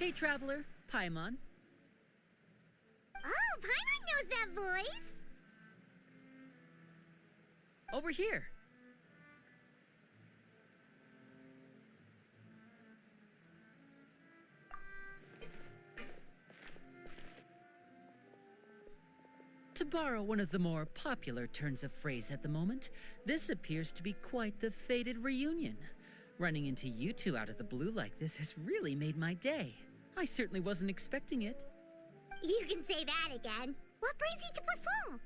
Hey, traveler, Paimon. Oh, Paimon knows that voice! Over here. To borrow one of the more popular turns of phrase at the moment, this appears to be quite the fated reunion. Running into you two out of the blue like this has really made my day. I certainly wasn't expecting it. You can say that again. What brings you to Poisson?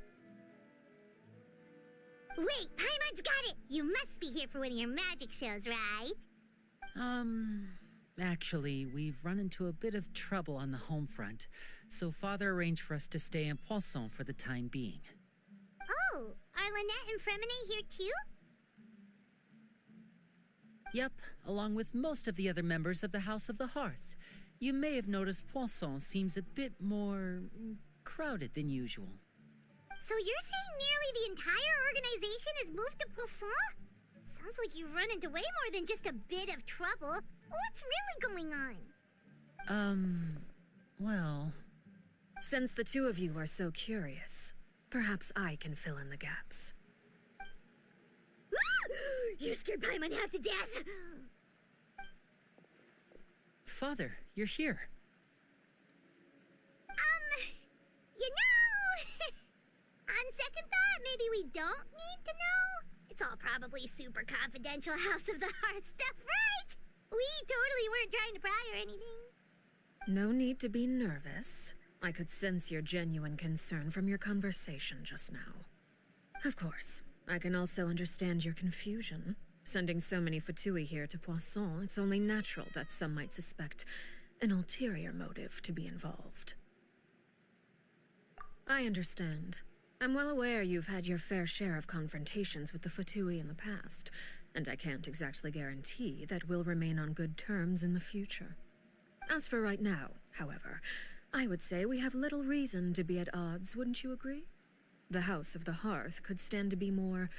Wait, Paimon's got it! You must be here for one of your magic shows, right? Actually, we've run into a bit of trouble on the home front, so Father arranged for us to stay in Poisson for the time being. Oh, are Lynette and Fremine here too? Yep, along with most of the other members of the House of the Hearth. You may have noticed Poisson seems a bit more crowded than usual. So you're saying nearly the entire organization has moved to Poisson? Sounds like you've run into way more than just a bit of trouble. What's really going on? Well... Since the two of you are so curious, perhaps I can fill in the gaps. You scared Paimon half to death! Father, you're here. You know... On second thought, maybe we don't need to know. It's all probably super confidential House of the Hearth stuff, right? We totally weren't trying to pry or anything. No need to be nervous. I could sense your genuine concern from your conversation just now. Of course, I can also understand your confusion. Sending so many Fatui here to Poisson, it's only natural that some might suspect an ulterior motive to be involved. I understand. I'm well aware you've had your fair share of confrontations with the Fatui in the past, and I can't exactly guarantee that we'll remain on good terms in the future. As for right now, however, I would say we have little reason to be at odds, wouldn't you agree? The House of the Hearth could stand to be more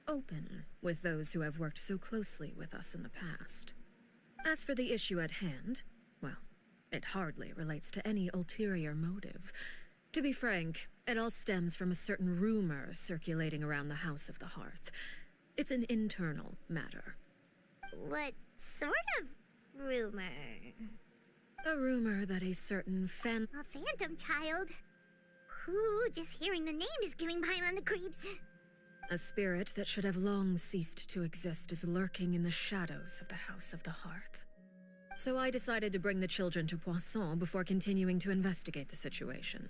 open with those who have worked so closely with us in the past. As for the issue at hand, well, it hardly relates to any ulterior motive. To be frank, it all stems from a certain rumor circulating around the House of the Hearth. It's an internal matter. What sort of rumor? A rumor that a certain A phantom child? Ooh, just hearing the name is giving Paimon the creeps. A spirit that should have long ceased to exist is lurking in the shadows of the House of the Hearth. So I decided to bring the children to Poisson before continuing to investigate the situation.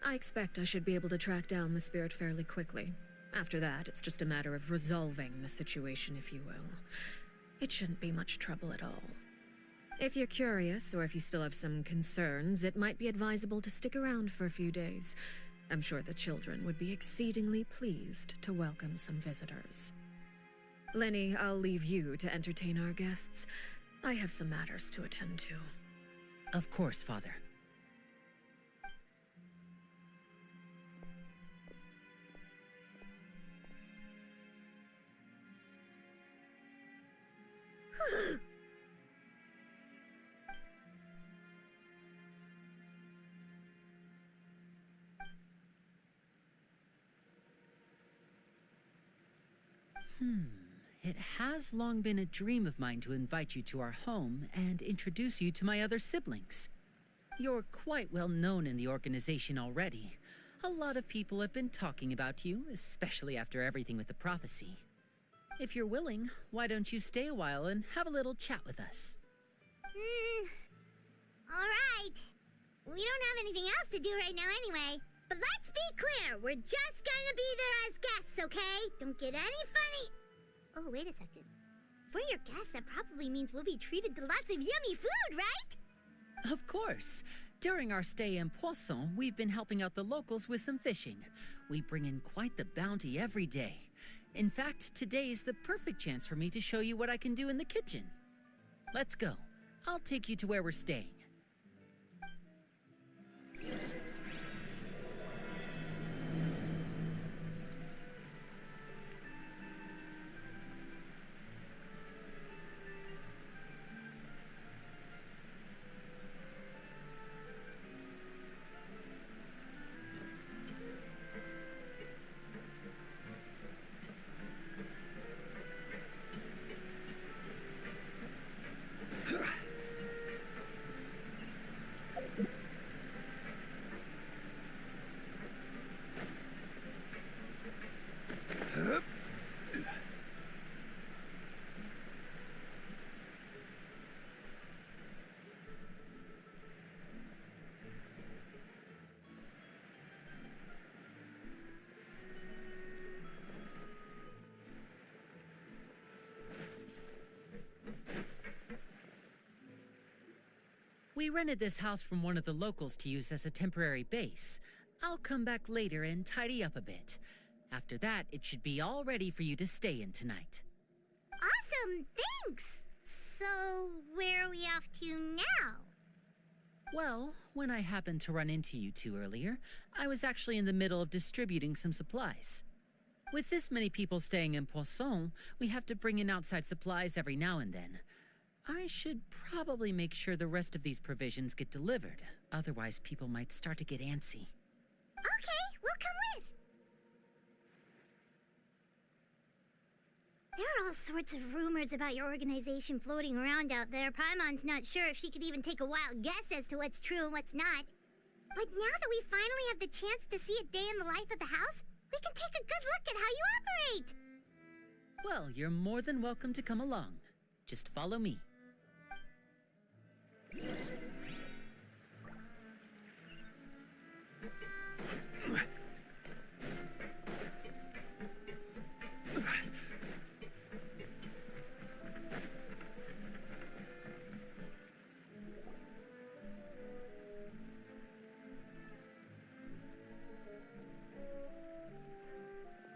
I expect I should be able to track down the spirit fairly quickly. After that, it's just a matter of resolving the situation, if you will. It shouldn't be much trouble at all. If you're curious, or if you still have some concerns, it might be advisable to stick around for a few days. I'm sure the children would be exceedingly pleased to welcome some visitors. Lenny, I'll leave you to entertain our guests. I have some matters to attend to. Of course, Father. It has long been a dream of mine to invite you to our home and introduce you to my other siblings. You're quite well known in the organization already. A lot of people have been talking about you, especially after everything with the prophecy. If you're willing, why don't you stay a while and have a little chat with us? Alright. We don't have anything else to do right now anyway. But let's be clear, we're just gonna be there as guests, okay? Don't get any funny... Oh, wait a second. For your guests, that probably means we'll be treated to lots of yummy food, right? Of course. During our stay in Poisson, we've been helping out the locals with some fishing. We bring in quite the bounty every day. In fact, today is the perfect chance for me to show you what I can do in the kitchen. Let's go. I'll take you to where we're staying. We rented this house from one of the locals to use as a temporary base. I'll come back later and tidy up a bit. After that, it should be all ready for you to stay in tonight. Awesome, thanks! So, where are we off to now? Well, when I happened to run into you two earlier, I was actually in the middle of distributing some supplies. With this many people staying in Poisson, we have to bring in outside supplies every now and then. I should probably make sure the rest of these provisions get delivered. Otherwise, people might start to get antsy. Okay, we'll come with. There are all sorts of rumors about your organization floating around out there. Paimon's not sure if she could even take a wild guess as to what's true and what's not. But now that we finally have the chance to see a day in the life of the house, we can take a good look at how you operate. Well, you're more than welcome to come along. Just follow me.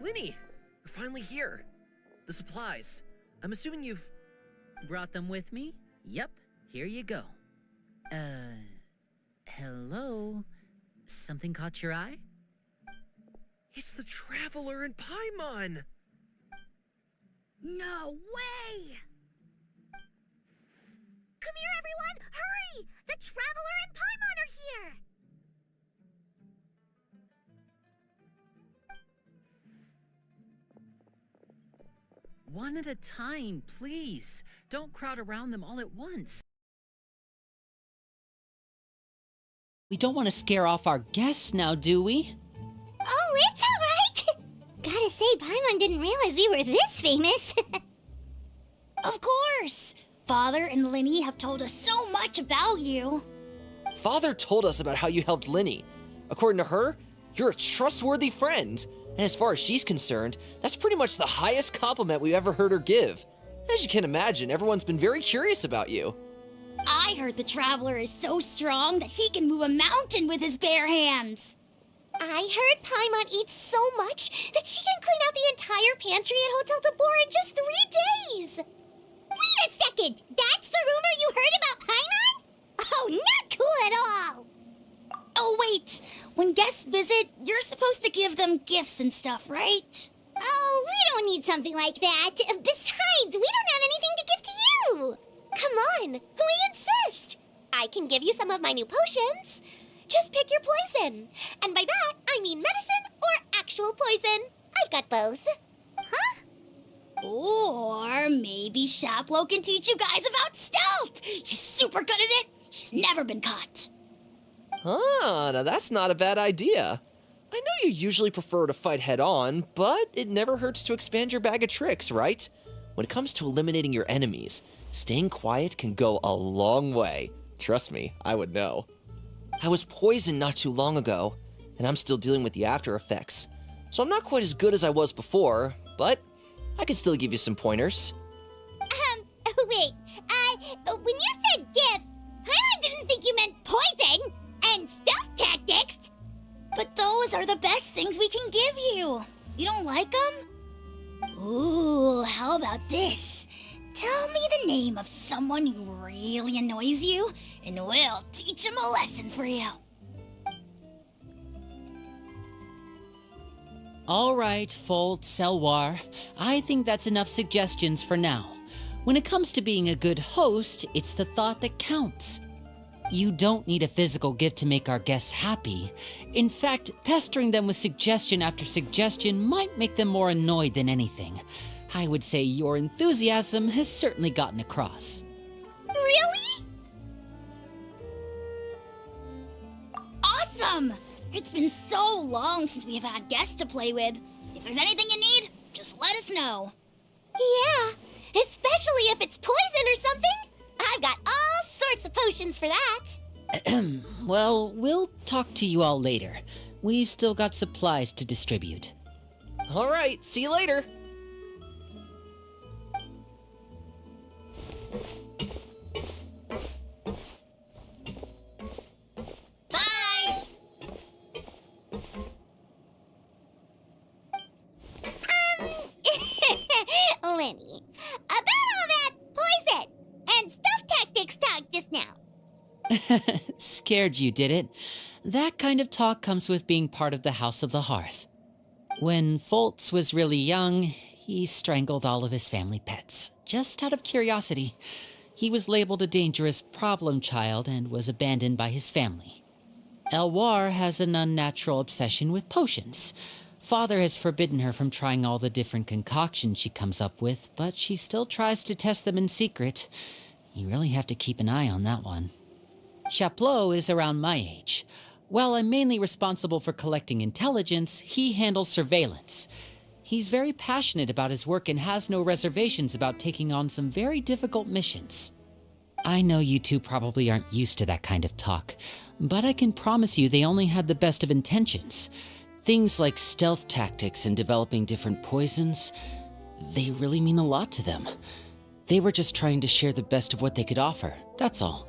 Linny, we're finally here. The supplies. I'm assuming you've... Brought them with me? Yep, here you go. Hello? Something caught your eye? It's the Traveler and Paimon! No way! Come here, everyone! Hurry! The Traveler and Paimon are here! One at a time, please. Don't crowd around them all at once. We don't want to scare off our guests now, do we? Oh, it's alright! Gotta say, Paimon didn't realize we were this famous. Of course! Father and Linny have told us so much about you. Father told us about how you helped Linny. According to her, you're a trustworthy friend. And as far as she's concerned, that's pretty much the highest compliment we've ever heard her give. As you can imagine, everyone's been very curious about you. I heard the Traveler is so strong that he can move a mountain with his bare hands. I heard Paimon eats so much that she can clean out the entire pantry at Hotel de Boer in just 3 days! Wait a second! That's the rumor you heard about Paimon? Oh, not cool at all! Oh, wait! When guests visit, you're supposed to give them gifts and stuff, right? Oh, we don't need something like that. Besides, we don't have anything to give to you! Come on, we insist! I can give you some of my new potions. Just pick your poison. And by that, I mean medicine or actual poison. I've got both. Huh? Or maybe Shaplo can teach you guys about stealth! He's super good at it! He's never been caught. Ah, now that's not a bad idea. I know you usually prefer to fight head-on, but it never hurts to expand your bag of tricks, right? When it comes to eliminating your enemies, staying quiet can go a long way. Trust me, I would know. I was poisoned not too long ago, and I'm still dealing with the after effects. So I'm not quite as good as I was before, but I can still give you some pointers. Wait, when you said gifts, I didn't think you meant poison and stealth tactics. But those are the best things we can give you. You don't like them? Ooh, how about this? Tell me the name of someone who really annoys you, and we'll teach him a lesson for you. All right, Fold, Selwar. I think that's enough suggestions for now. When it comes to being a good host, it's the thought that counts. You don't need a physical gift to make our guests happy. In fact, pestering them with suggestion after suggestion might make them more annoyed than anything. I would say your enthusiasm has certainly gotten across. Really? Awesome! It's been so long since we have had guests to play with. If there's anything you need, just let us know. Yeah, especially if it's poison or something. I've got all sorts of potions for that. Well, we'll talk to you all later. We've still got supplies to distribute. All right, see you later. Scared you, did it? That kind of talk comes with being part of the House of the Hearth. When Foltz was really young, he strangled all of his family pets, just out of curiosity. He was labeled a dangerous problem child and was abandoned by his family. Elwar has an unnatural obsession with potions. Father has forbidden her from trying all the different concoctions she comes up with, but she still tries to test them in secret. You really have to keep an eye on that one. Chaplot is around my age. While I'm mainly responsible for collecting intelligence, he handles surveillance. He's very passionate about his work and has no reservations about taking on some very difficult missions. I know you two probably aren't used to that kind of talk, but I can promise you they only had the best of intentions. Things like stealth tactics and developing different poisons, they really mean a lot to them. They were just trying to share the best of what they could offer, that's all.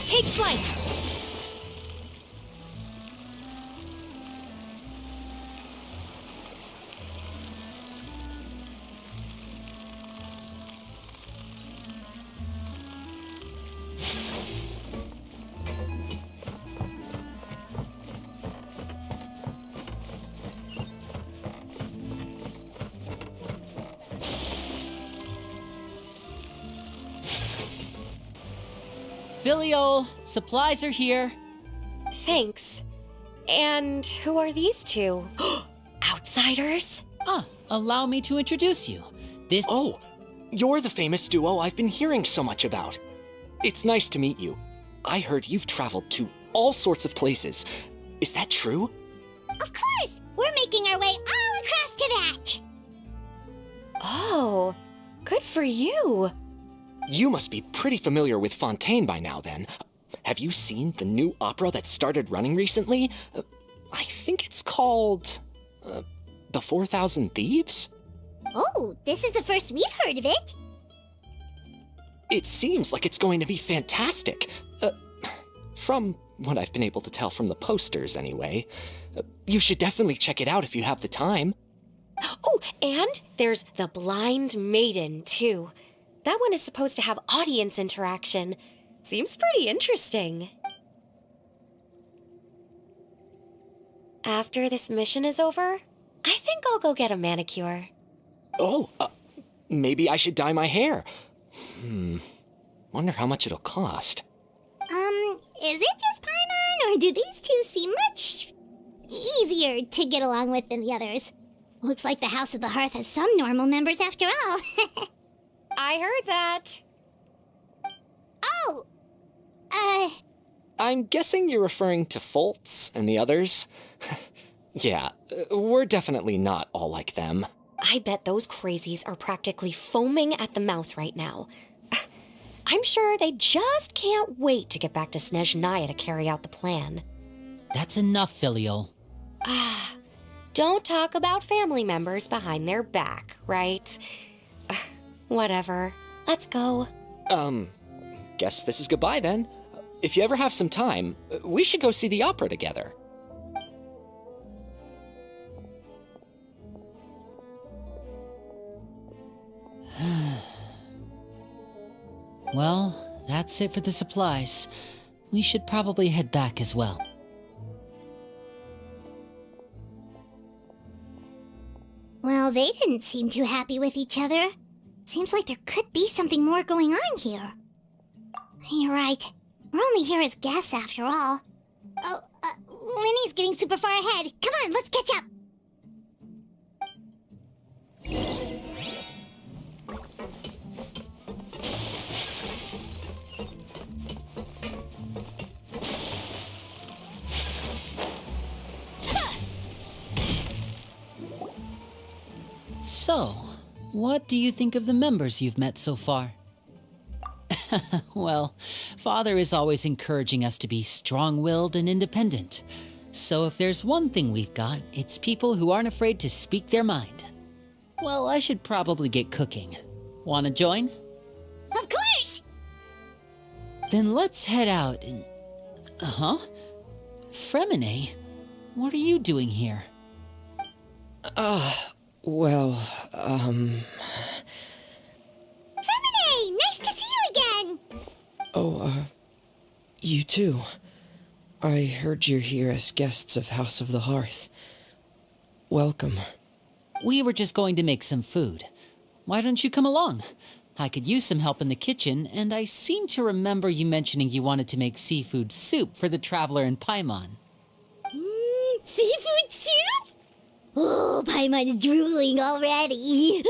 Take flight! Filial, supplies are here. Thanks. And who are these two? Outsiders? Allow me to introduce you. This— Oh, you're the famous duo I've been hearing so much about. It's nice to meet you. I heard you've traveled to all sorts of places. Is that true? Of course! We're making our way all across to that! Oh, good for you. You must be pretty familiar with Fontaine by now, then. Have you seen the new opera that started running recently? I think it's called... The 4,000 Thieves? Oh, this is the first we've heard of it. It seems like it's going to be fantastic. From what I've been able to tell from the posters, anyway. You should definitely check it out if you have the time. Oh, and there's the Blind Maiden, too. That one is supposed to have audience interaction. Seems pretty interesting. After this mission is over, I think I'll go get a manicure. Oh, maybe I should dye my hair. Wonder how much it'll cost. Is it just Paimon, or do these two seem much easier to get along with than the others? Looks like the House of the Hearth has some normal members after all. I heard that. Oh! I'm guessing you're referring to Foltz and the others? Yeah, we're definitely not all like them. I bet those crazies are practically foaming at the mouth right now. I'm sure they just can't wait to get back to Snezhnaya to carry out the plan. That's enough, Filial. Don't talk about family members behind their back, right? Whatever. Let's go. Guess this is goodbye then. If you ever have some time, we should go see the opera together. Well, that's it for the supplies. We should probably head back as well. Well, they didn't seem too happy with each other. Seems like there could be something more going on here. You're right. We're only here as guests after all. Oh, Linny's getting super far ahead. Come on, let's catch up. So, what do you think of the members you've met so far? Well, Father is always encouraging us to be strong-willed and independent. So if there's one thing we've got, it's people who aren't afraid to speak their mind. Well, I should probably get cooking. Wanna join? Of course! Then let's head out and... Huh? Fremine? What are you doing here? Fremine, nice to see you again! You too. I heard you're here as guests of House of the Hearth. Welcome. We were just going to make some food. Why don't you come along? I could use some help in the kitchen, and I seem to remember you mentioning you wanted to make seafood soup for the traveler in Paimon. Seafood soup? Oh, Paimon's drooling already.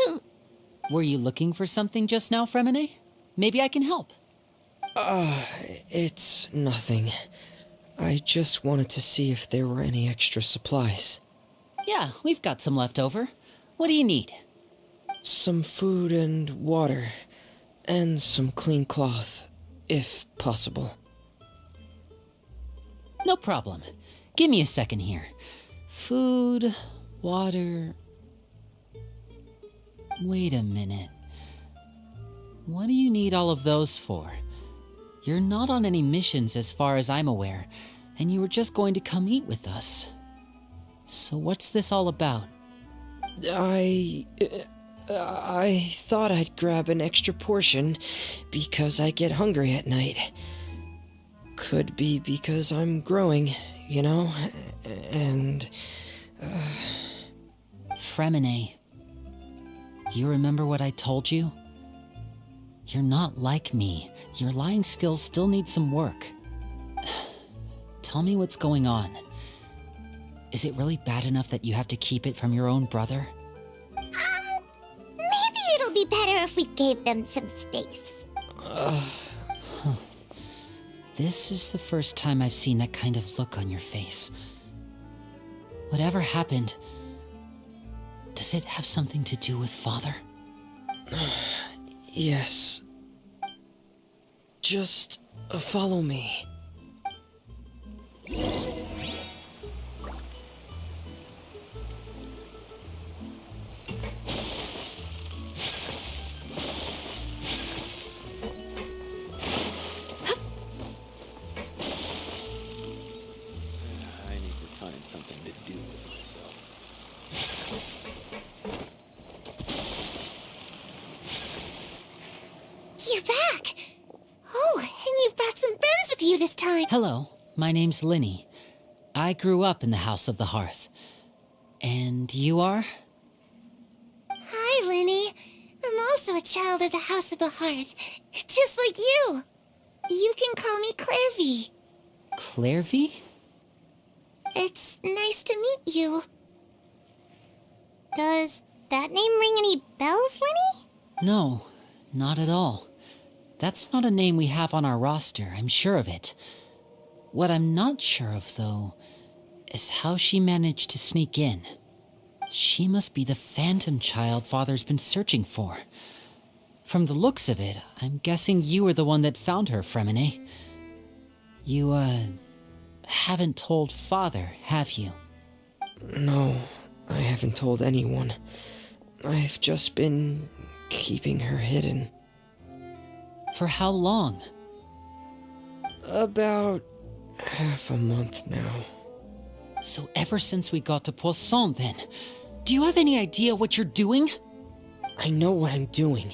Were you looking for something just now, Fremine? Maybe I can help. It's nothing. I just wanted to see if there were any extra supplies. Yeah, we've got some left over. What do you need? Some food and water, and some clean cloth, if possible. No problem. Give me a second here. Food, water... Wait a minute. What do you need all of those for? You're not on any missions as far as I'm aware, and you were just going to come eat with us. So what's this all about? I thought I'd grab an extra portion because I get hungry at night. Could be because I'm growing, you know, and... Fremine, you remember what I told you? You're not like me. Your lying skills still need some work. Tell me what's going on. Is it really bad enough that you have to keep it from your own brother? Maybe it'll be better if we gave them some space. This is the first time I've seen that kind of look on your face. Whatever happened, does it have something to do with Father? Yes. Just follow me. I need to find something to do with myself. You're back! Oh, and you've brought some friends with you this time. Hello, my name's Linny. I grew up in the House of the Hearth. And you are? Hi, Linny. I'm also a child of the House of the Hearth, just like you. You can call me Clairvy. Clairvy? It's nice to meet you. Does that name ring any bells, Linny? No, not at all. That's not a name we have on our roster, I'm sure of it. What I'm not sure of, though, is how she managed to sneak in. She must be the phantom child Father's been searching for. From the looks of it, I'm guessing you were the one that found her, Fremine. You, haven't told Father, have you? No, I haven't told anyone. I've just been keeping her hidden. For how long? About half a month now. So ever since we got to Poisson, then, do you have any idea what you're doing? I know what I'm doing.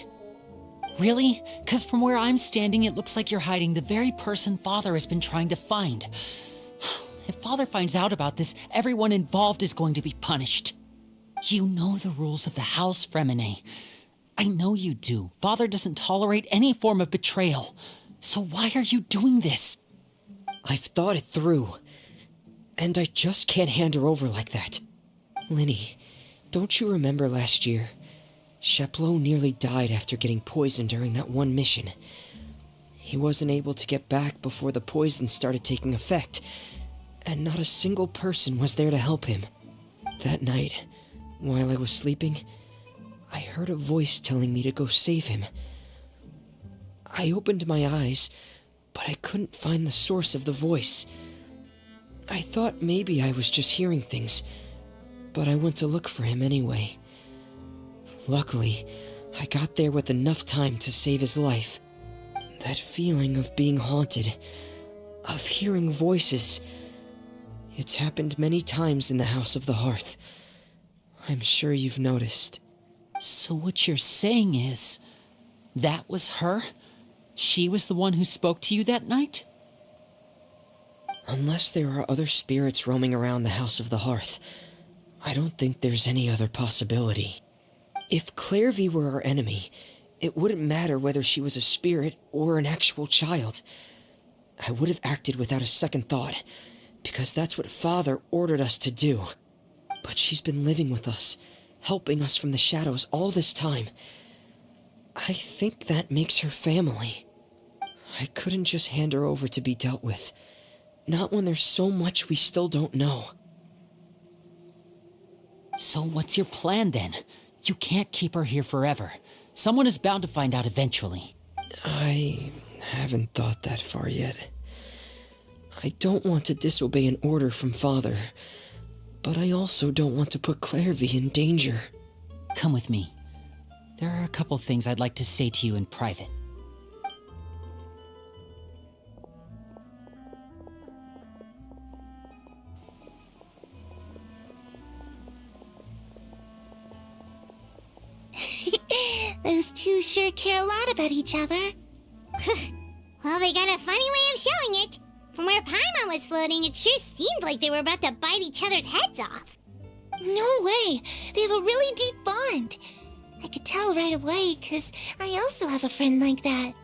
Really? 'Cause from where I'm standing, it looks like you're hiding the very person Father has been trying to find. If Father finds out about this, everyone involved is going to be punished. You know the rules of the house, Fremine. I know you do. Father doesn't tolerate any form of betrayal. So why are you doing this? I've thought it through. And I just can't hand her over like that. Linny, don't you remember last year? Sheplo nearly died after getting poisoned during that one mission. He wasn't able to get back before the poison started taking effect, and not a single person was there to help him. That night, while I was sleeping, I heard a voice telling me to go save him. I opened my eyes, but I couldn't find the source of the voice. I thought maybe I was just hearing things, but I went to look for him anyway. Luckily, I got there with enough time to save his life. That feeling of being haunted, of hearing voices, it's happened many times in the House of the Hearth. I'm sure you've noticed. So what you're saying is, that was her? She was the one who spoke to you that night? Unless there are other spirits roaming around the House of the Hearth, I don't think there's any other possibility. If Clairvy were our enemy, it wouldn't matter whether she was a spirit or an actual child. I would have acted without a second thought, because that's what Father ordered us to do. But she's been living with us, helping us from the shadows all this time. I think that makes her family. I couldn't just hand her over to be dealt with. Not when there's so much we still don't know. So what's your plan then? You can't keep her here forever. Someone is bound to find out eventually. I haven't thought that far yet. I don't want to disobey an order from Father, but I also don't want to put Clairvy in danger. Come with me. There are a couple things I'd like to say to you in private. Those two sure care a lot about each other. Well, they got a funny way of showing it. From where Paimon was floating, it sure seemed like they were about to bite each other's heads off. No way! They have a really deep bond. I could tell right away, because I also have a friend like that.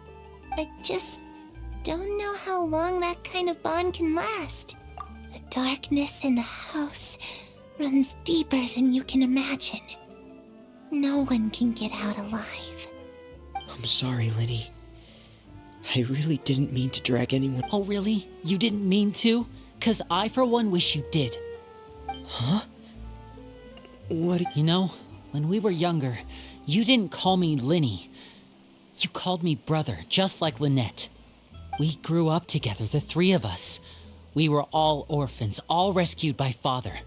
I just don't know how long that kind of bond can last. The darkness in the house runs deeper than you can imagine. No one can get out alive. I'm sorry, Linny. I really didn't mean to drag anyone. Oh, really? You didn't mean to? 'Cause I, for one, wish you did. Huh? What? You know, when we were younger, you didn't call me Linny. You called me brother, just like Lynette. We grew up together, the three of us. We were all orphans, all rescued by Father.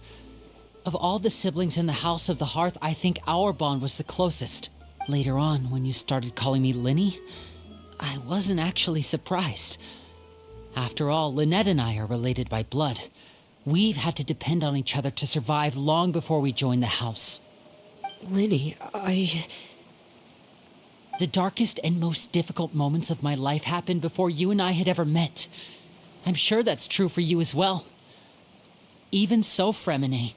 Of all the siblings in the House of the Hearth, I think our bond was the closest. Later on, when you started calling me Linny, I wasn't actually surprised. After all, Lynette and I are related by blood. We've had to depend on each other to survive long before we joined the house. Linny, The darkest and most difficult moments of my life happened before you and I had ever met. I'm sure that's true for you as well. Even so, Fremine,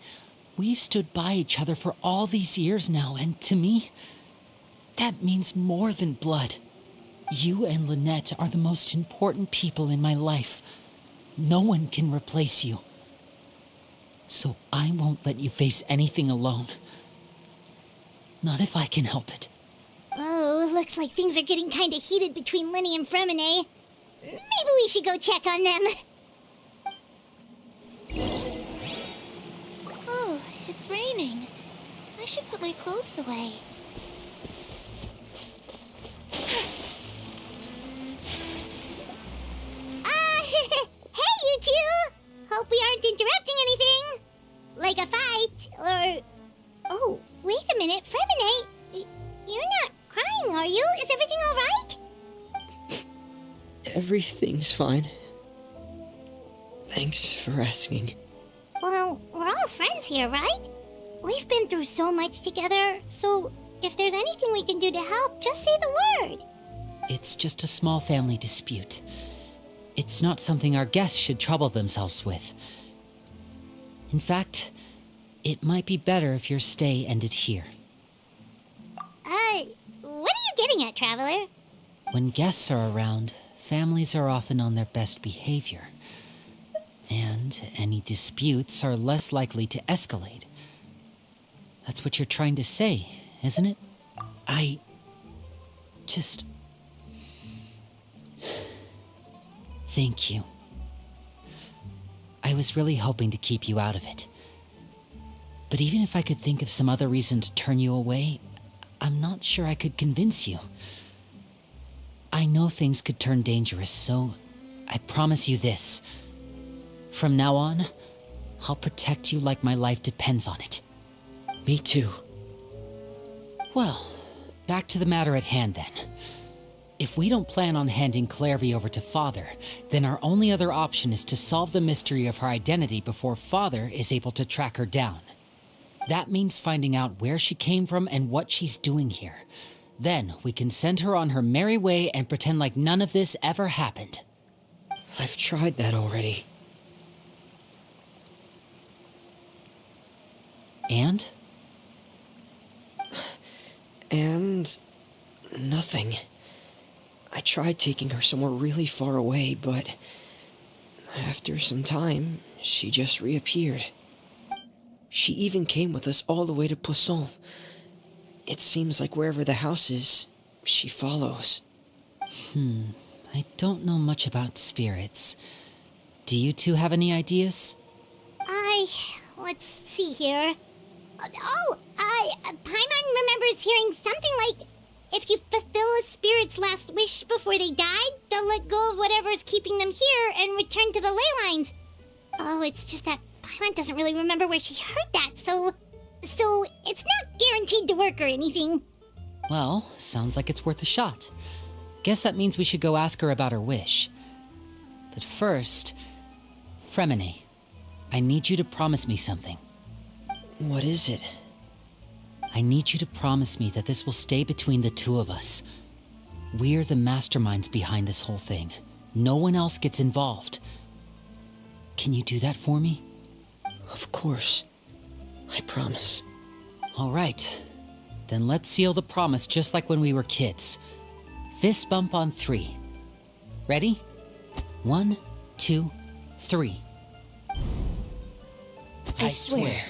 we've stood by each other for all these years now, and to me, that means more than blood. You and Lynette are the most important people in my life. No one can replace you. So I won't let you face anything alone. Not if I can help it. Oh, looks like things are getting kind of heated between Linny and Fremine. Maybe we should go check on them. Oh, it's raining. I should put my clothes away. Hey, you two! Hope we aren't interrupting anything. Like a fight, or... Oh, wait a minute, Fremine. You're not crying, are you? Is everything all right? everything's fine. Thanks for asking. Well, we're all friends here, right? We've been through so much together, so if there's anything we can do to help, just say the word. It's just a small family dispute. It's not something our guests should trouble themselves with. In fact, it might be better if your stay ended here. What are you getting at, Traveler? When guests are around, families are often on their best behavior. And and any disputes are less likely to escalate. That's what you're trying to say, isn't it? I just... Thank you. I was really hoping to keep you out of it. But even if I could think of some other reason to turn you away, I'm not sure I could convince you. I know things could turn dangerous, so I promise you this. From now on, I'll protect you like my life depends on it. Me too. Well, back to the matter at hand then. If we don't plan on handing Clairvy over to Father, then our only other option is to solve the mystery of her identity before Father is able to track her down. That means finding out where she came from and what she's doing here. Then we can send her on her merry way and pretend like none of this ever happened. I've tried that already. And? And... nothing. I tried taking her somewhere really far away, but... after some time, she just reappeared. She even came with us all the way to Poisson. It seems like wherever the house is, she follows. I don't know much about spirits. Do you two have any ideas? Let's see here. Paimon remembers hearing something like, if you fulfill a spirit's last wish before they died, they'll let go of whatever's keeping them here and return to the ley lines. Oh, it's just that Paimon doesn't really remember where she heard that, so it's not guaranteed to work or anything. Well, sounds like it's worth a shot. Guess that means we should go ask her about her wish. But first, Fremine, I need you to promise me something. What is it? I need you to promise me that this will stay between the two of us. We're the masterminds behind this whole thing. No one else gets involved. Can you do that for me? Of course. I promise. All right. Then let's seal the promise just like when we were kids. Fist bump on 3. Ready? 1, 2, 3. I swear.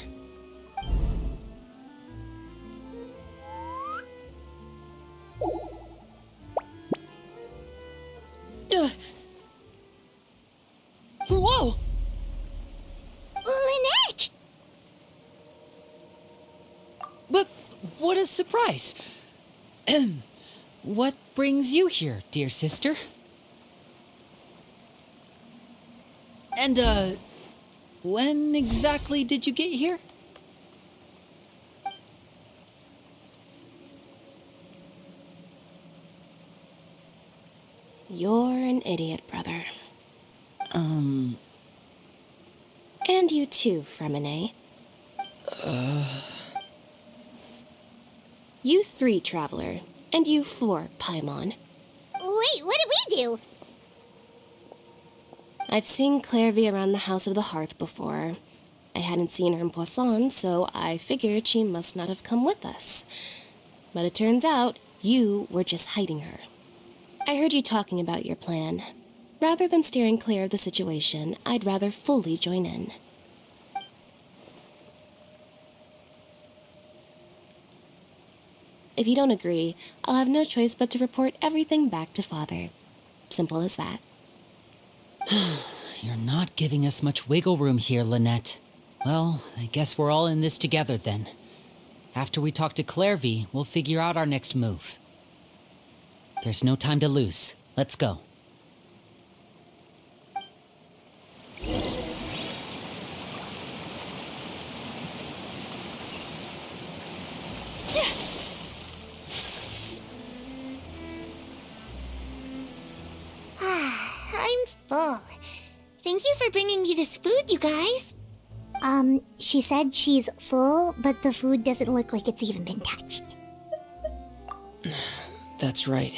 Whoa! Lynette! But what a surprise! What brings you here, dear sister? And, when exactly did you get here? You're an idiot, brother. And you too, Fremine. You 3, Traveler. And you 4, Paimon. Wait, what did we do? I've seen Clairvy around the House of the Hearth before. I hadn't seen her in Poisson, so I figured she must not have come with us. But it turns out you were just hiding her. I heard you talking about your plan. Rather than steering clear of the situation, I'd rather fully join in. If you don't agree, I'll have no choice but to report everything back to Father. Simple as that. You're not giving us much wiggle room here, Lynette. Well, I guess we're all in this together then. After we talk to Clairvy, we'll figure out our next move. There's no time to lose. Let's go. I'm full. Thank you for bringing me this food, you guys. She said she's full, but the food doesn't look like it's even been touched. That's right.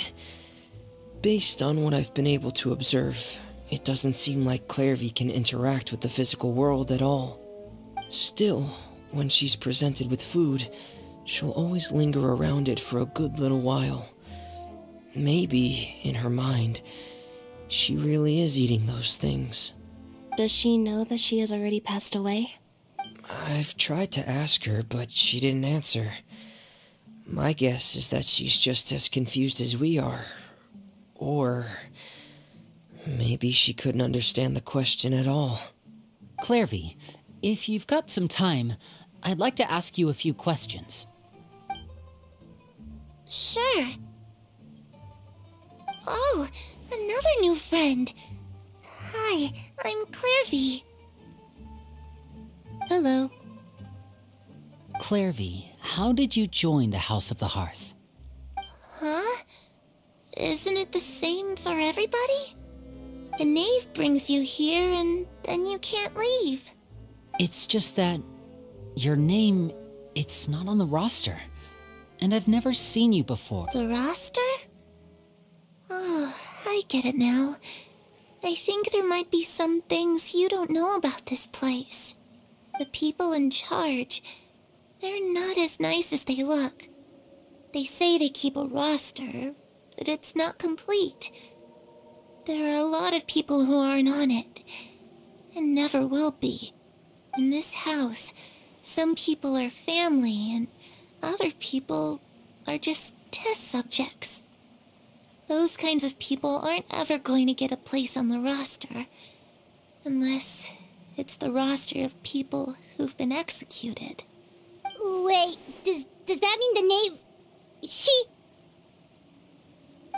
Based on what I've been able to observe, it doesn't seem like Clairvy can interact with the physical world at all. Still, when she's presented with food, she'll always linger around it for a good little while. Maybe, in her mind, she really is eating those things. Does she know that she has already passed away? I've tried to ask her, but she didn't answer. My guess is that she's just as confused as we are. Or maybe she couldn't understand the question at all. Clairvy, if you've got some time, I'd like to ask you a few questions. Sure. Oh, another new friend. Hi, I'm Clairvy. Hello. Clairvy, how did you join the House of the Hearth? Huh? Isn't it the same for everybody? A knave brings you here and then you can't leave. It's just that your name, it's not on the roster. And I've never seen you before. The roster? Oh, I get it now. I think there might be some things you don't know about this place. The people in charge, they're not as nice as they look. They say they keep a roster, but it's not complete. There are a lot of people who aren't on it, and never will be. In this house, some people are family, and other people are just test subjects. Those kinds of people aren't ever going to get a place on the roster, unless it's the roster of people who've been executed. Wait, does that mean the knave... She...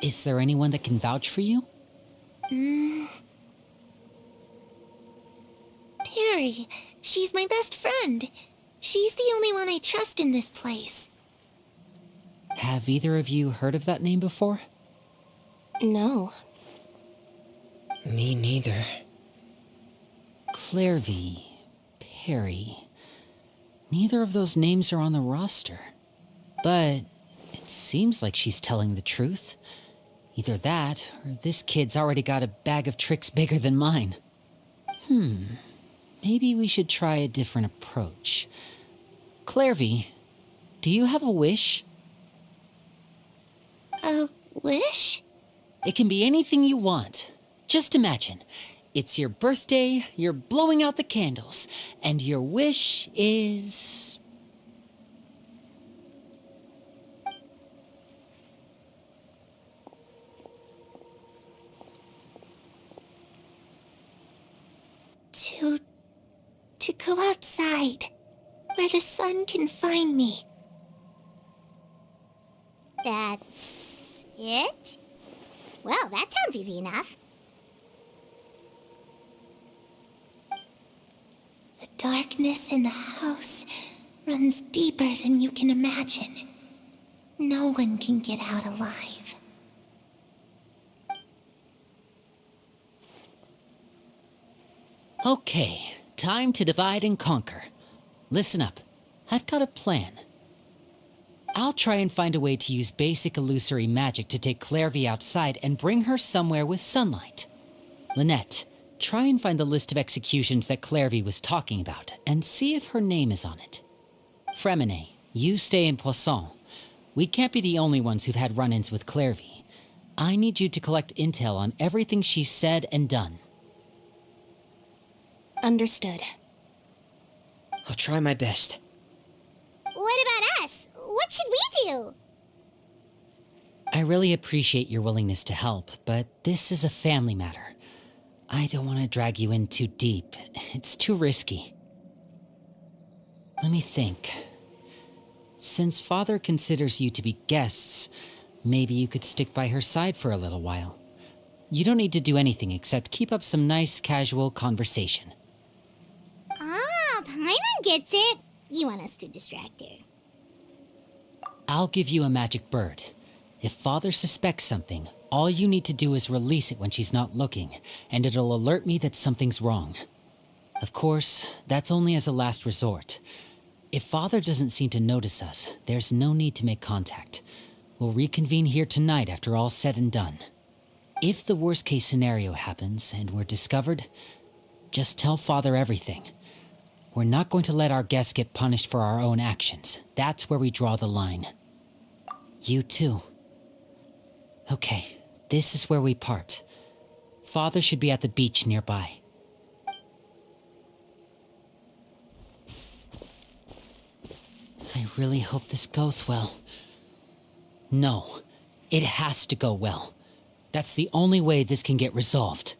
Is there anyone that can vouch for you? Perry, she's my best friend. She's the only one I trust in this place. Have either of you heard of that name before? No. Me neither. Clairvy, Perry. Neither of those names are on the roster. But it seems like she's telling the truth. Either that, or this kid's already got a bag of tricks bigger than mine. Maybe we should try a different approach. Clairvy, do you have a wish? A wish? It can be anything you want. Just imagine. It's your birthday, you're blowing out the candles, and your wish is... To go outside, where the sun can find me. That's... it? Well, that sounds easy enough. The darkness in the house runs deeper than you can imagine. No one can get out alive. Okay, time to divide and conquer. Listen up, I've got a plan. I'll try and find a way to use basic illusory magic to take Clairvy outside and bring her somewhere with sunlight. Lynette, try and find the list of executions that Clairvy was talking about and see if her name is on it. Fremine, you stay in Poisson. We can't be the only ones who've had run-ins with Clairvy. I need you to collect intel on everything she's said and done. Understood. I'll try my best. What about us? What should we do? I really appreciate your willingness to help, but this is a family matter. I don't want to drag you in too deep. It's too risky. Let me think. Since Father considers you to be guests, maybe you could stick by her side for a little while. You don't need to do anything except keep up some nice, casual conversation. Ah, Paimon gets it. You want us to distract her. I'll give you a magic bird. If Father suspects something, all you need to do is release it when she's not looking, and it'll alert me that something's wrong. Of course, that's only as a last resort. If Father doesn't seem to notice us, there's no need to make contact. We'll reconvene here tonight after all's said and done. If the worst-case scenario happens and we're discovered, just tell Father everything. We're not going to let our guests get punished for our own actions. That's where we draw the line. You too. Okay, this is where we part. Father should be at the beach nearby. I really hope this goes well. No, it has to go well. That's the only way this can get resolved.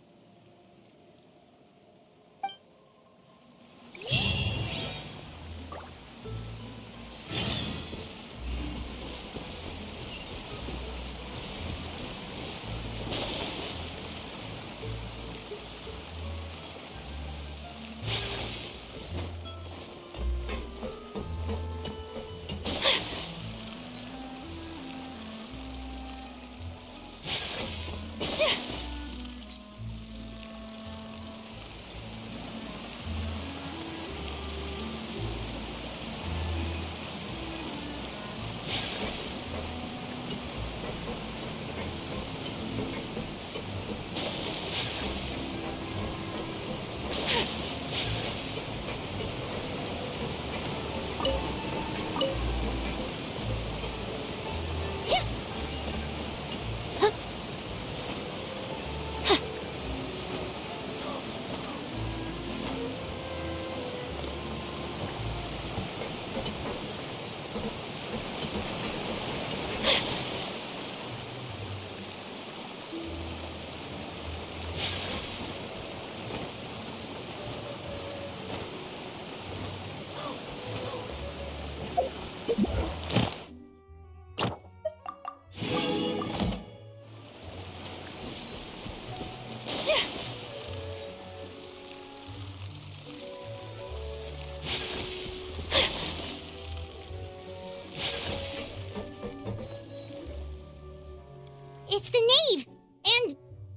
It's the knave! And...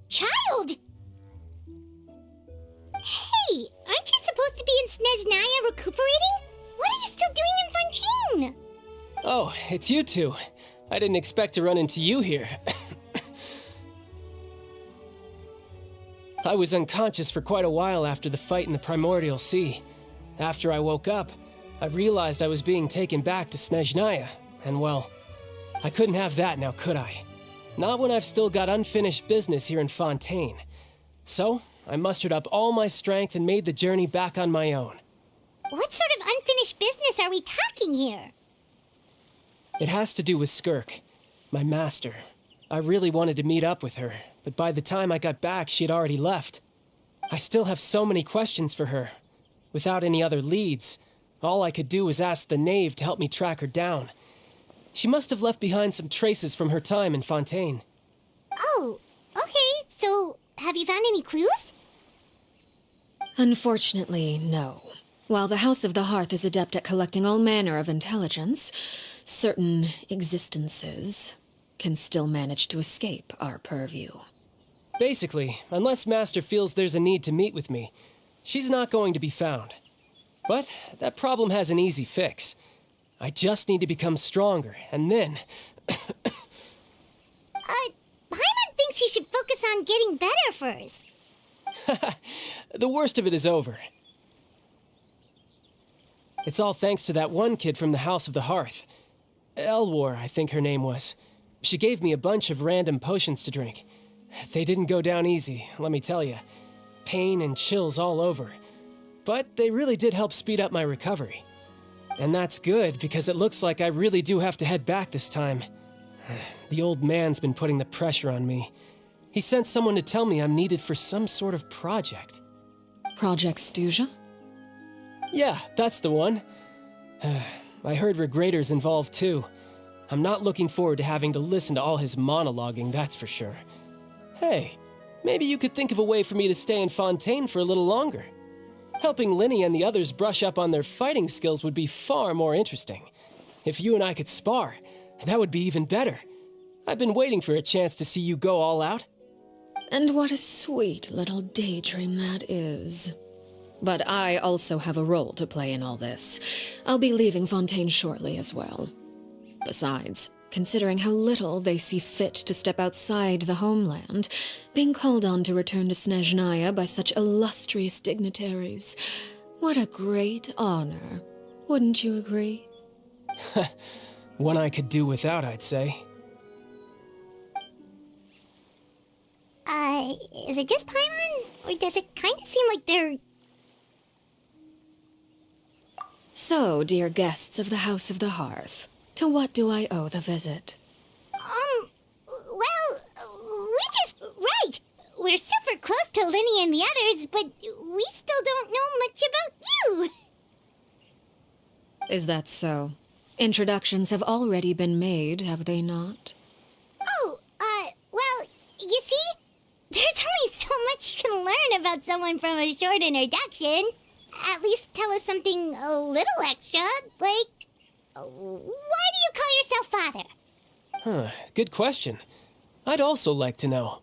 child! Hey, aren't you supposed to be in Snezhnaya recuperating? What are you still doing in Fontaine? Oh, it's you two. I didn't expect to run into you here. I was unconscious for quite a while after the fight in the Primordial Sea. After I woke up, I realized I was being taken back to Snezhnaya, and well, I couldn't have that now, could I? Not when I've still got unfinished business here in Fontaine. So, I mustered up all my strength and made the journey back on my own. What sort of unfinished business are we talking here? It has to do with Skirk, my master. I really wanted to meet up with her, but by the time I got back, she had already left. I still have so many questions for her. Without any other leads, all I could do was ask the knave to help me track her down. She must have left behind some traces from her time in Fontaine. Oh, okay, so have you found any clues? Unfortunately, no. While the House of the Hearth is adept at collecting all manner of intelligence, certain existences can still manage to escape our purview. Basically, unless Master feels there's a need to meet with me, she's not going to be found. But that problem has an easy fix. I just need to become stronger, and then... Paimon thinks you should focus on getting better first. The worst of it is over. It's all thanks to that one kid from the House of the Hearth. Elwar, I think her name was. She gave me a bunch of random potions to drink. They didn't go down easy, let me tell you. Pain and chills all over. But they really did help speed up my recovery. And that's good, because it looks like I really do have to head back this time. The old man's been putting the pressure on me. He sent someone to tell me I'm needed for some sort of project. Project Stuja? Yeah, that's the one. I heard Regrader's involved too. I'm not looking forward to having to listen to all his monologuing, that's for sure. Hey, maybe you could think of a way for me to stay in Fontaine for a little longer. Helping Linny and the others brush up on their fighting skills would be far more interesting. If you and I could spar, that would be even better. I've been waiting for a chance to see you go all out. And what a sweet little daydream that is. But I also have a role to play in all this. I'll be leaving Fontaine shortly as well. Besides, considering how little they see fit to step outside the homeland, being called on to return to Snezhnaya by such illustrious dignitaries, what a great honor. Wouldn't you agree? One I could do without, I'd say. Is it just Paimon? Or does it kind of seem like they're... So, dear guests of the House of the Hearth, to what do I owe the visit? Right! We're super close to Linny and the others, but we still don't know much about you! Is that so? Introductions have already been made, have they not? Well, you see, there's only so much you can learn about someone from a short introduction. At least tell us something a little extra, like, why do you call yourself father? Huh, good question. I'd also like to know.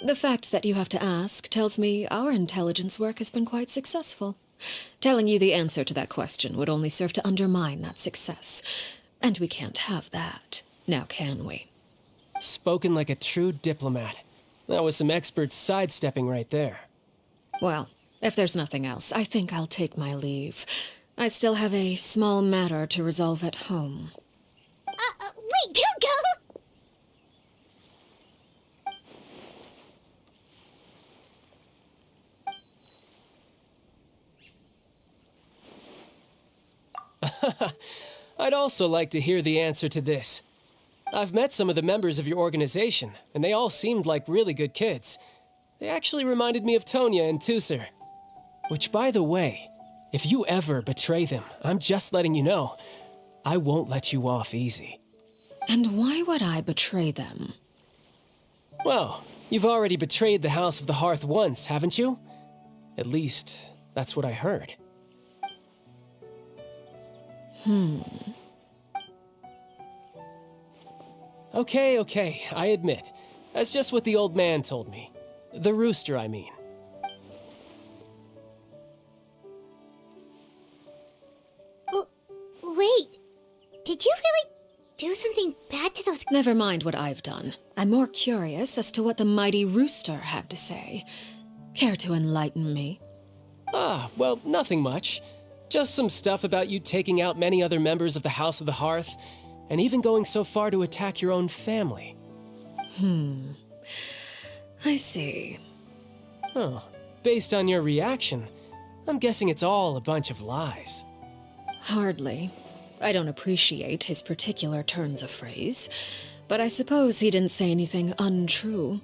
The fact that you have to ask tells me our intelligence work has been quite successful. Telling you the answer to that question would only serve to undermine that success. And we can't have that, now can we? Spoken like a true diplomat. That was some expert sidestepping right there. Well, if there's nothing else, I think I'll take my leave. I still have a small matter to resolve at home. Wait, don't go! I'd also like to hear the answer to this. I've met some of the members of your organization, and they all seemed like really good kids. They actually reminded me of Tonya and Tusser. Which, by the way, if you ever betray them, I'm just letting you know, I won't let you off easy. And why would I betray them? Well, you've already betrayed the House of the Hearth once, haven't you? At least, that's what I heard. Okay, I admit. That's just what the old man told me. The rooster, I mean. Wait, did you really do something bad to those... Never mind what I've done. I'm more curious as to what the mighty rooster had to say. Care to enlighten me? Well, nothing much. Just some stuff about you taking out many other members of the House of the Hearth, and even going so far to attack your own family. I see. Oh, based on your reaction, I'm guessing it's all a bunch of lies. Hardly. I don't appreciate his particular turns of phrase, but I suppose he didn't say anything untrue.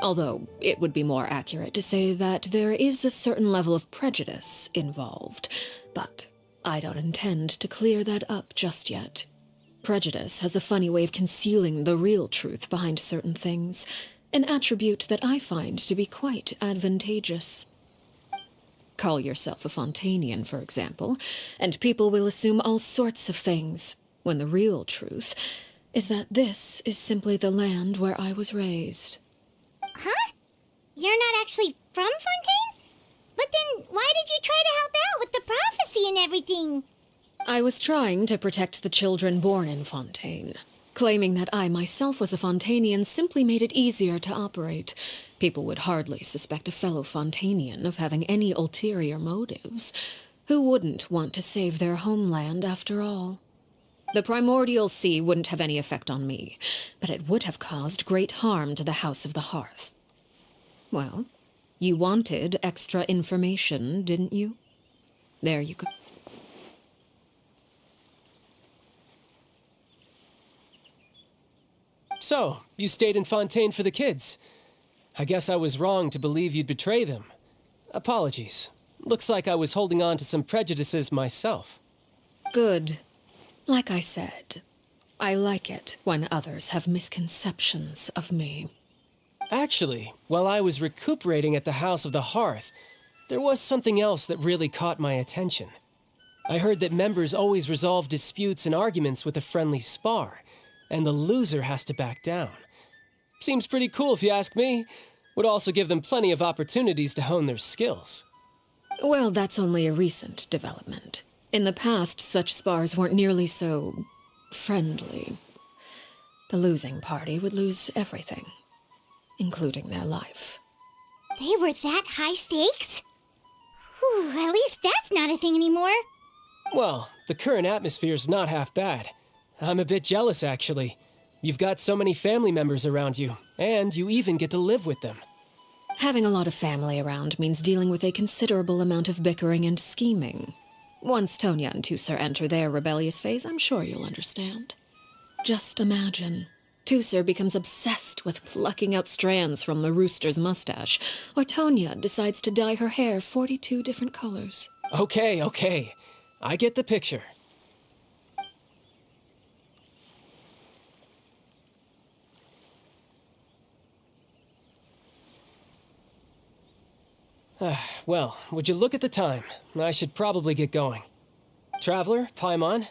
Although, it would be more accurate to say that there is a certain level of prejudice involved, but I don't intend to clear that up just yet. Prejudice has a funny way of concealing the real truth behind certain things, an attribute that I find to be quite advantageous. Call yourself a Fontanian, for example, and people will assume all sorts of things, when the real truth is that this is simply the land where I was raised. Huh? You're not actually from Fontaine? But then why did you try to help out with the prophecy and everything? I was trying to protect the children born in Fontaine. Claiming that I myself was a Fontanian simply made it easier to operate. People would hardly suspect a fellow Fontanian of having any ulterior motives. Who wouldn't want to save their homeland after all? The primordial sea wouldn't have any effect on me, but it would have caused great harm to the House of the Hearth. Well, you wanted extra information, didn't you? There you go. So, you stayed in Fontaine for the kids. I guess I was wrong to believe you'd betray them. Apologies. Looks like I was holding on to some prejudices myself. Good. Like I said, I like it when others have misconceptions of me. Actually, while I was recuperating at the House of the Hearth, there was something else that really caught my attention. I heard that members always resolve disputes and arguments with a friendly spar, and the loser has to back down. Seems pretty cool if you ask me. Would also give them plenty of opportunities to hone their skills. Well, that's only a recent development. In the past, such spars weren't nearly so friendly. The losing party would lose everything, including their life. They were that high stakes? Whew, at least that's not a thing anymore. Well, the current atmosphere's not half bad. I'm a bit jealous, actually. You've got so many family members around you, and you even get to live with them. Having a lot of family around means dealing with a considerable amount of bickering and scheming. Once Tonya and Tusser enter their rebellious phase, I'm sure you'll understand. Just imagine. Tusser becomes obsessed with plucking out strands from the rooster's mustache, or Tonya decides to dye her hair 42 different colors. Okay. I get the picture. Well, would you look at the time? I should probably get going. Traveler, Paimon,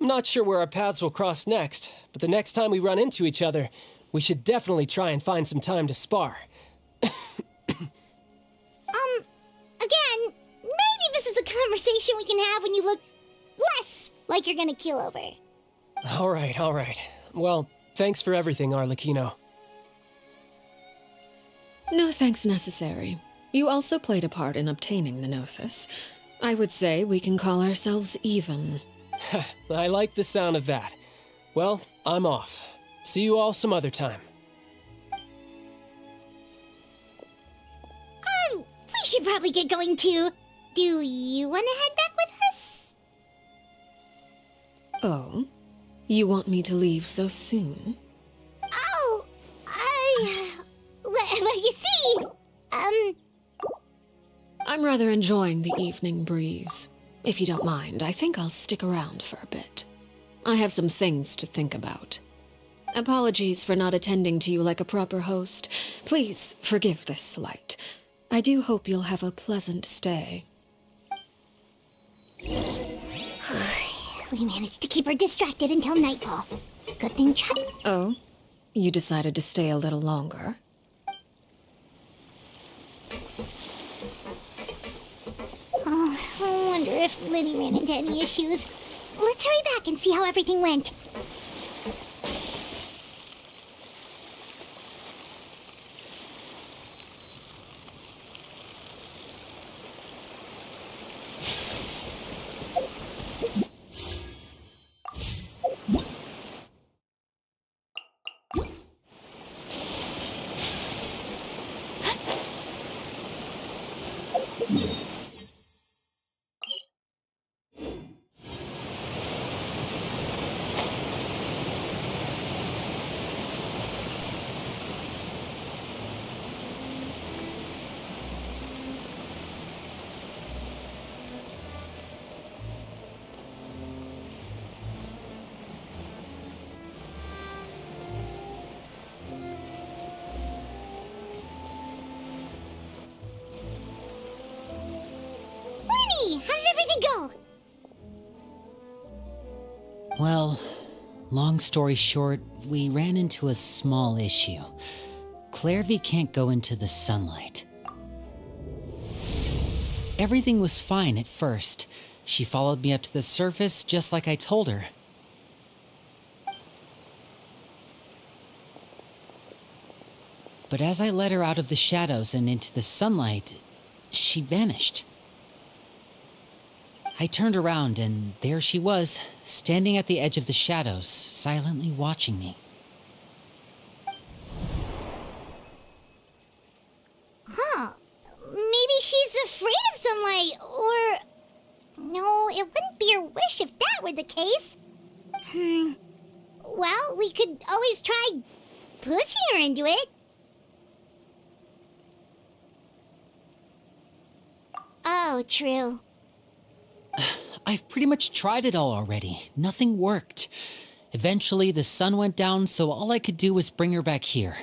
I'm not sure where our paths will cross next, but the next time we run into each other, we should definitely try and find some time to spar. Again, maybe this is a conversation we can have when you look less like you're gonna keel over. All right. Well, thanks for everything, Arlecchino. No thanks necessary. You also played a part in obtaining the Gnosis. I would say we can call ourselves even. I like the sound of that. Well, I'm off. See you all some other time. We should probably get going too. Do you want to head back with us? Oh? You want me to leave so soon? Oh, well, you see, I'm rather enjoying the evening breeze. If you don't mind, I think I'll stick around for a bit. I have some things to think about. Apologies for not attending to you like a proper host. Please forgive this slight. I do hope you'll have a pleasant stay. We managed to keep her distracted until nightfall. Good thing Chuck... Oh? You decided to stay a little longer? Oh, I wonder if Liddy ran into any issues. Let's hurry back and see how everything went. Lenny, how did everything go? Well, long story short, we ran into a small issue. Clairvy can't go into the sunlight. Everything was fine at first. She followed me up to the surface just like I told her. But as I led her out of the shadows and into the sunlight, she vanished. I turned around and there she was, standing at the edge of the shadows, silently watching me. Huh. Maybe she's afraid of sunlight, or... No, it wouldn't be her wish if that were the case. Well, we could always try pushing her into it. Oh, true. I've pretty much tried it all already. Nothing worked. Eventually, the sun went down, so all I could do was bring her back here.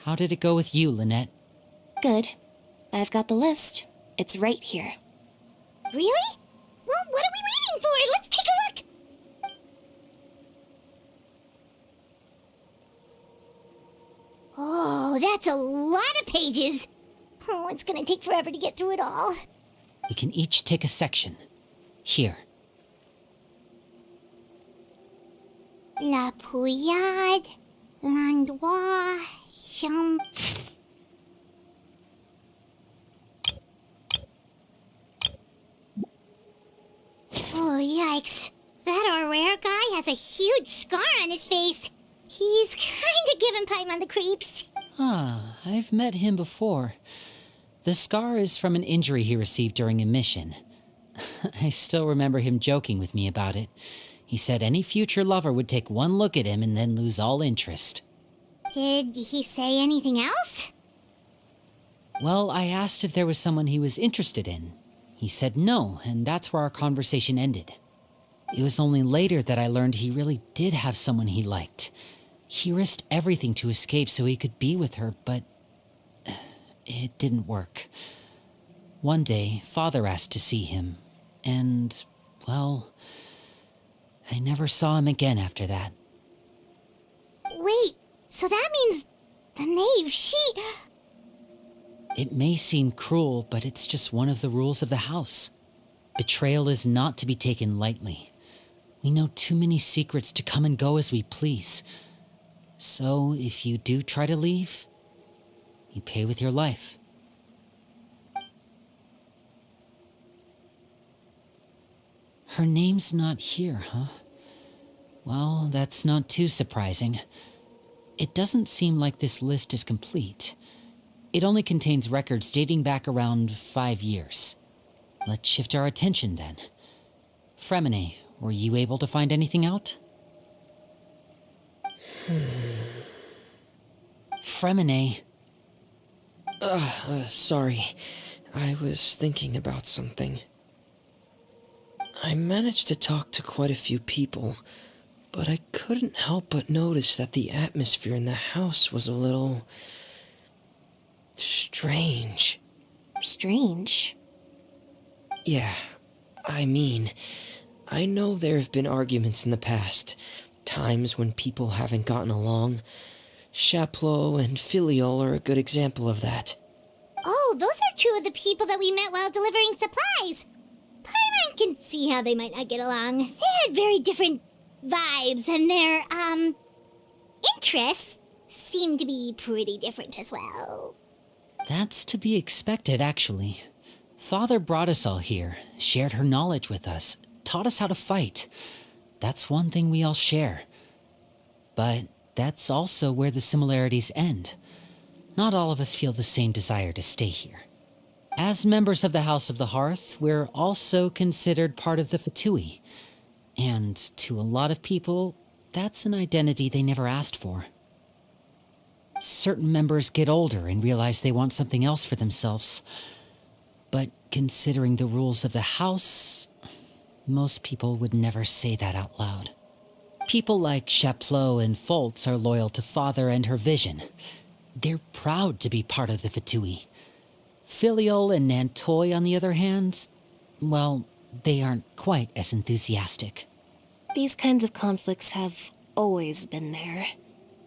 How did it go with you, Lynette? Good. I've got the list. It's right here. Really? Well, what are we waiting for? Let's take a look! Oh, that's a lot of pages. Oh, it's gonna take forever to get through it all. We can each take a section. Here. La Pouillade, l'endroit, champ... Oh, yikes. That Aurora guy has a huge scar on his face. He's kinda giving Paimon the creeps. Ah, I've met him before. The scar is from an injury he received during a mission. I still remember him joking with me about it. He said any future lover would take one look at him and then lose all interest. Did he say anything else? Well, I asked if there was someone he was interested in. He said no, and that's where our conversation ended. It was only later that I learned he really did have someone he liked. He risked everything to escape so he could be with her, but it didn't work. One day, Father asked to see him, and, well, I never saw him again after that. Wait, so that means the knave, she... It may seem cruel, but it's just one of the rules of the house. Betrayal is not to be taken lightly. We know too many secrets to come and go as we please. So, if you do try to leave, you pay with your life. Her name's not here, huh? Well, that's not too surprising. It doesn't seem like this list is complete. It only contains records dating back around 5 years. Let's shift our attention then. Fremine, were you able to find anything out? Fremine. Sorry. I was thinking about something. I managed to talk to quite a few people, but I couldn't help but notice that the atmosphere in the house was a little... strange. Strange. Yeah, I mean, I know there have been arguments in the past, times when people haven't gotten along. Chaplot and Filiol are a good example of that. Oh, those are two of the people that we met while delivering supplies. Paimon can see how they might not get along. They had very different vibes, and their, interests seem to be pretty different as well. That's to be expected, actually. Father brought us all here, shared her knowledge with us, taught us how to fight. That's one thing we all share. But that's also where the similarities end. Not all of us feel the same desire to stay here. As members of the House of the Hearth, we're also considered part of the Fatui. And to a lot of people, that's an identity they never asked for. Certain members get older and realize they want something else for themselves. But considering the rules of the house, most people would never say that out loud. People like Chaplot and Foltz are loyal to Father and her vision. They're proud to be part of the Fatui. Filiol and Nantoy, on the other hand, well, they aren't quite as enthusiastic. These kinds of conflicts have always been there.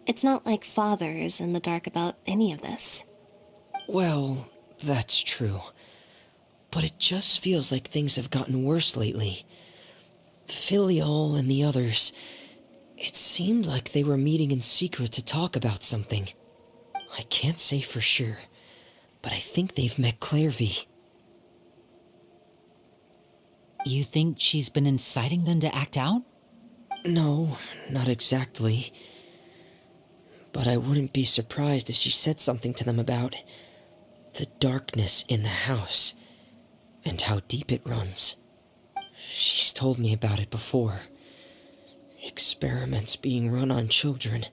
It's not like Father is in the dark about any of this. Well, that's true. But it just feels like things have gotten worse lately. Filiol and the others, it seemed like they were meeting in secret to talk about something. I can't say for sure, but I think they've met Clairvy. You think she's been inciting them to act out? No, not exactly. But I wouldn't be surprised if she said something to them about the darkness in the house and how deep it runs. She's told me about it before. Experiments being run on children.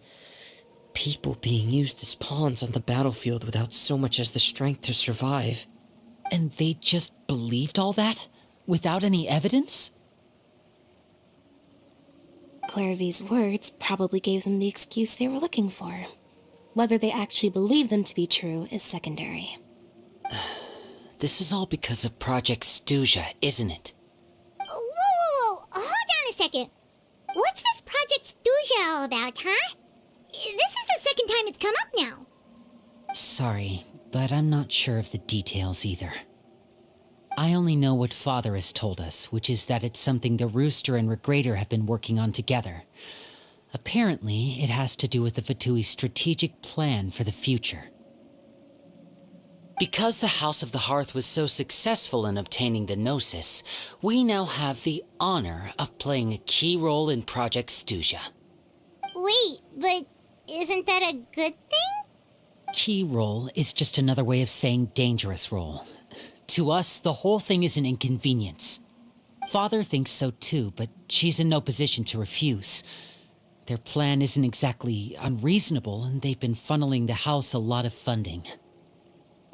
People being used as pawns on the battlefield without so much as the strength to survive. And they just believed all that? Without any evidence? Clairvy's words probably gave them the excuse they were looking for. Whether they actually believe them to be true is secondary. This is all because of Project Stuja, isn't it? Whoa. Hold on a second. What's this Project Stuja all about, huh? This is the second time it's come up now. Sorry, but I'm not sure of the details either. I only know what Father has told us, which is that it's something the Rooster and Regrader have been working on together. Apparently, it has to do with the Fatui's strategic plan for the future. Because the House of the Hearth was so successful in obtaining the Gnosis, we now have the honor of playing a key role in Project Stuja. Wait, but isn't that a good thing? Key role is just another way of saying dangerous role. To us, the whole thing is an inconvenience. Father thinks so too, but she's in no position to refuse. Their plan isn't exactly unreasonable, and they've been funneling the house a lot of funding.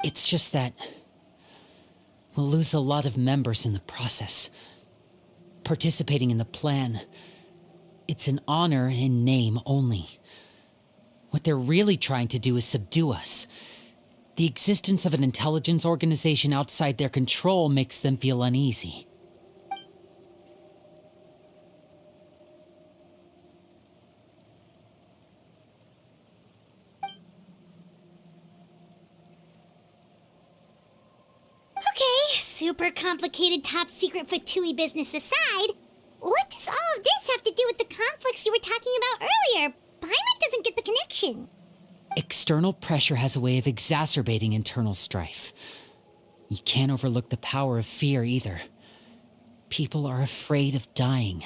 It's just that we'll lose a lot of members in the process. Participating in the plan, it's an honor in name only. What they're really trying to do is subdue us. The existence of an intelligence organization outside their control makes them feel uneasy. Okay, super complicated top secret Fatui business aside, what does all of this have to do with the conflicts you were talking about earlier? Paimon doesn't get the connection. External pressure has a way of exacerbating internal strife. You can't overlook the power of fear either. People are afraid of dying,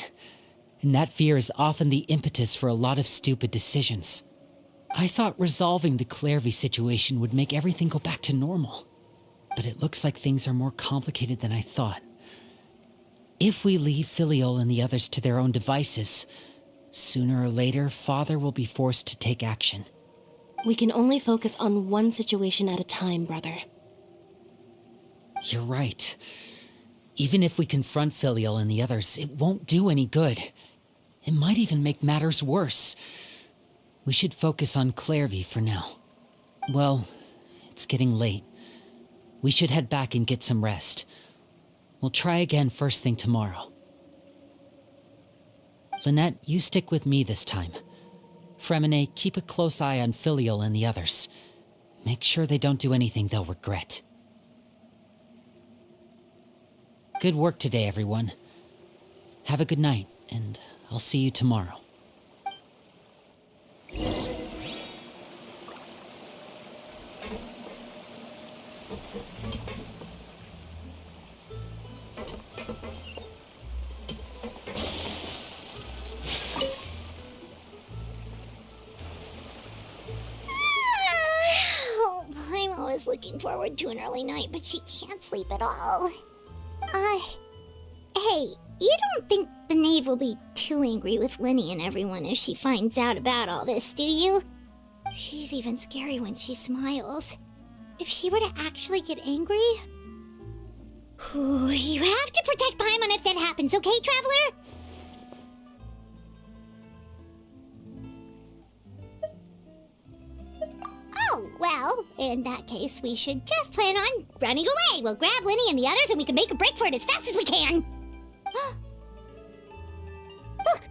and that fear is often the impetus for a lot of stupid decisions. I thought resolving the Clairvy situation would make everything go back to normal, but it looks like things are more complicated than I thought. If we leave Filiol and the others to their own devices, sooner or later, Father will be forced to take action. We can only focus on one situation at a time, brother. You're right. Even if we confront Filiol and the others, it won't do any good. It might even make matters worse. We should focus on Clairvy for now. Well, it's getting late. We should head back and get some rest. We'll try again first thing tomorrow. Lynette, you stick with me this time. Fremine, keep a close eye on Filiol and the others. Make sure they don't do anything they'll regret. Good work today, everyone. Have a good night, and I'll see you tomorrow. Oh, I'm always looking forward to an early night, but she can't sleep at all. Hey, you don't think the knave will be too angry with Linny and everyone if she finds out about all this, do you? She's even scary when she smiles. If she were to actually get angry... Ooh, you have to protect Paimon if that happens, okay, Traveler? Oh, well, in that case, we should just plan on running away. We'll grab Linny and the others and we can make a break for it as fast as we can. Look!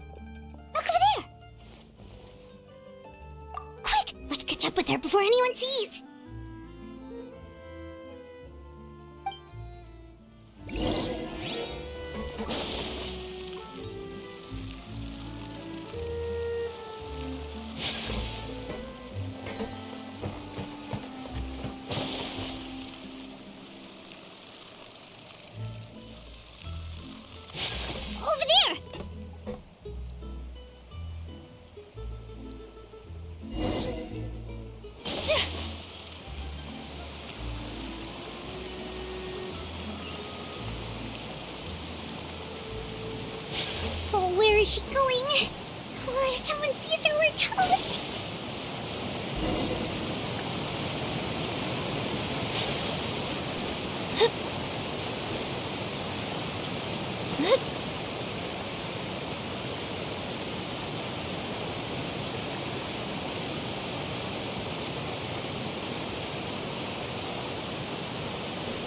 Look over there! Quick! Let's catch up with her before anyone sees! Over there! Oh, where is she going? Oh, if someone sees her, we're toast!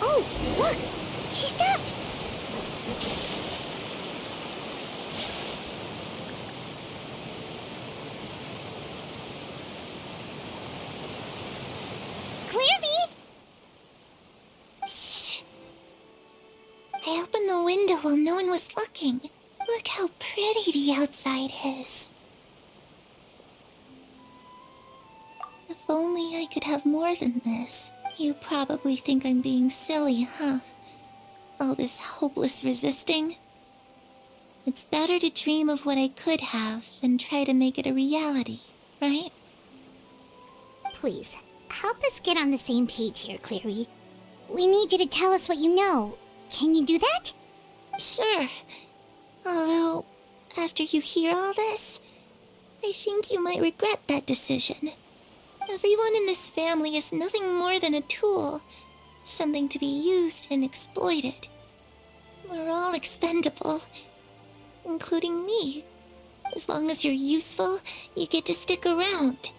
Oh, look! She stopped! Clairvy! Shh. I opened the window while no one was looking. Look how pretty the outside is. If only I could have more than this. You probably think I'm being silly, huh? All this hopeless resisting. It's better to dream of what I could have than try to make it a reality, right? Please, help us get on the same page here, Clary. We need you to tell us what you know. Can you do that? Sure. Although, after you hear all this, I think you might regret that decision. Everyone in this family is nothing more than a tool, something to be used and exploited. We're all expendable, including me. As long as you're useful, you get to stick around.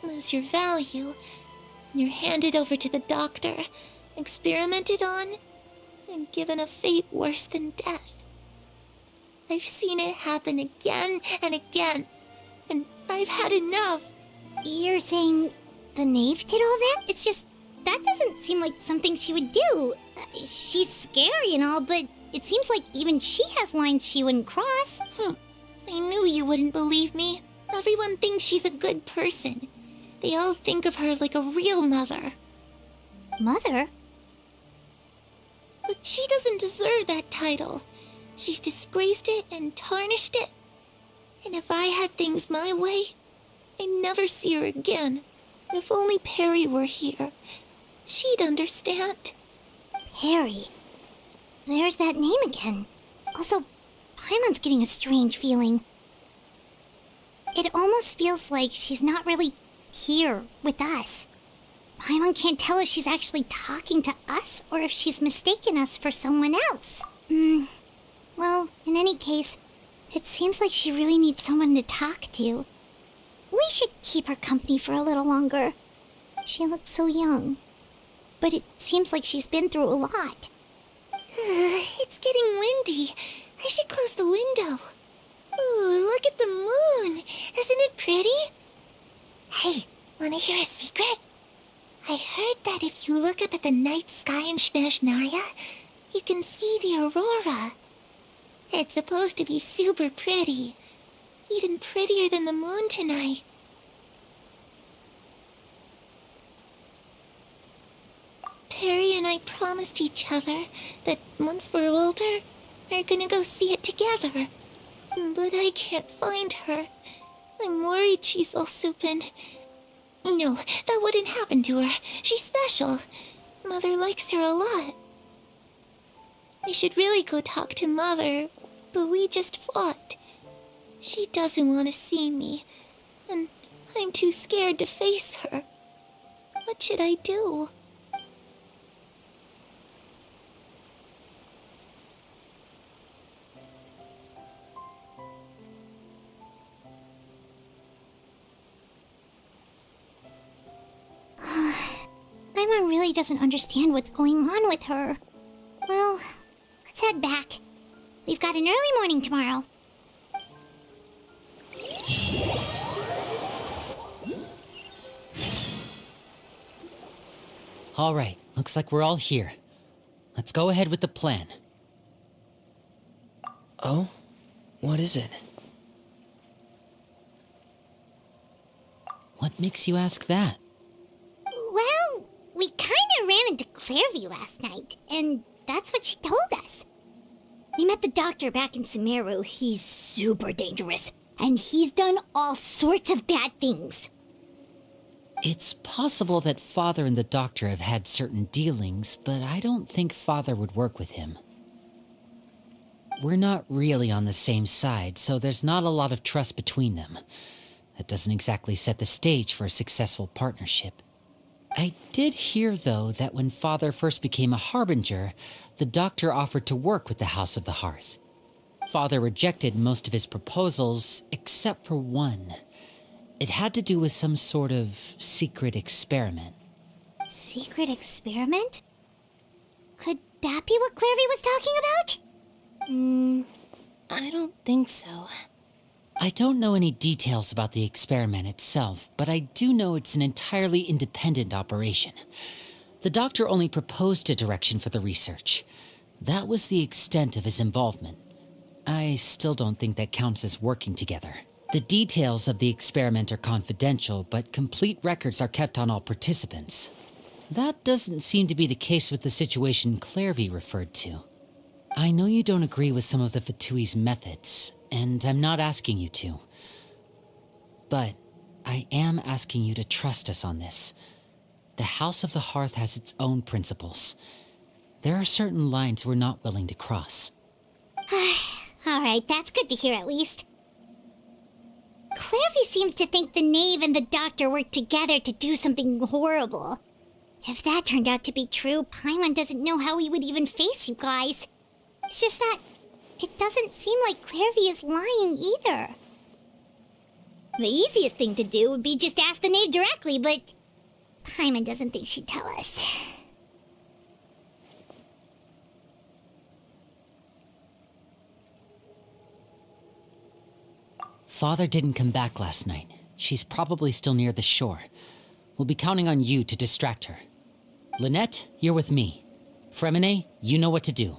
Lose your value, and you're handed over to the doctor, experimented on, and given a fate worse than death. I've seen it happen again and again, and I've had enough. You're saying the knave did all that? It's just, that doesn't seem like something she would do. She's scary and all, but it seems like even she has lines she wouldn't cross. I knew you wouldn't believe me. Everyone thinks she's a good person. They all think of her like a real mother. Mother? But she doesn't deserve that title. She's disgraced it and tarnished it. And if I had things my way, I'd never see her again. If only Perry were here, she'd understand. Perry. There's that name again. Also, Paimon's getting a strange feeling. It almost feels like she's not really here with us. Paimon can't tell if she's actually talking to us or if she's mistaken us for someone else. Well, in any case, it seems like she really needs someone to talk to. We should keep her company for a little longer. She looks so young. But it seems like she's been through a lot. It's getting windy. I should close the window. Ooh, look at the moon. Isn't it pretty? Hey, wanna hear a secret? I heard that if you look up at the night sky in Snezhnaya, you can see the aurora. It's supposed to be super pretty. Even prettier than the moon tonight. Perry and I promised each other that once we're older, we're gonna go see it together. But I can't find her. I'm worried she's also been... No, that wouldn't happen to her. She's special. Mother likes her a lot. I should really go talk to Mother, but we just fought. She doesn't want to see me, and I'm too scared to face her. What should I do? Paimon really doesn't understand what's going on with her. Well, let's head back. We've got an early morning tomorrow. All right, looks like we're all here. Let's go ahead with the plan. Oh? What is it? What makes you ask that? Well, we kinda ran into Clairvy last night, and that's what she told us. We met the doctor back in Sumeru. He's super dangerous, and he's done all sorts of bad things. It's possible that Father and the Doctor have had certain dealings, but I don't think Father would work with him. We're not really on the same side, so there's not a lot of trust between them. That doesn't exactly set the stage for a successful partnership. I did hear, though, that when Father first became a Harbinger, the Doctor offered to work with the House of the Hearth. Father rejected most of his proposals, except for one. It had to do with some sort of secret experiment. Secret experiment? Could that be what Clairvy was talking about? I don't think so. I don't know any details about the experiment itself, but I do know it's an entirely independent operation. The Doctor only proposed a direction for the research. That was the extent of his involvement. I still don't think that counts as working together. The details of the experiment are confidential, but complete records are kept on all participants. That doesn't seem to be the case with the situation Clairvy referred to. I know you don't agree with some of the Fatui's methods, and I'm not asking you to. But I am asking you to trust us on this. The House of the Hearth has its own principles. There are certain lines we're not willing to cross. Alright, that's good to hear at least. Clairvy seems to think the knave and the doctor worked together to do something horrible. If that turned out to be true, Paimon doesn't know how he would even face you guys. It's just that it doesn't seem like Clairvy is lying either. The easiest thing to do would be just ask the knave directly, but Paimon doesn't think she'd tell us. Father didn't come back last night. She's probably still near the shore. We'll be counting on you to distract her. Lynette, you're with me. Fremine, you know what to do.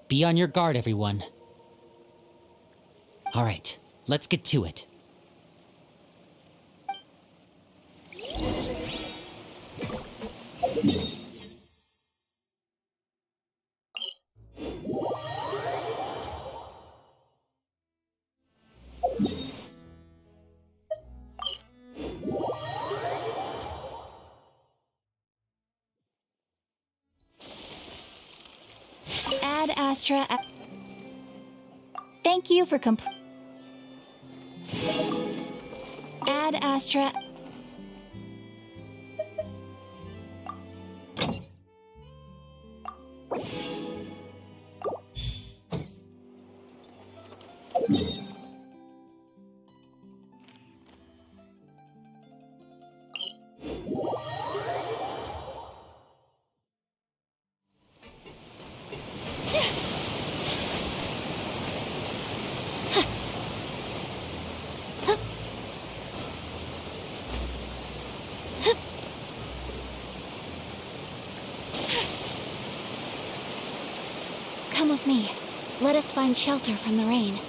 Be on your guard, everyone. All right, let's get to it. Ad Astra. Thank you for Ad Astra. Come with me. Let us find shelter from the rain.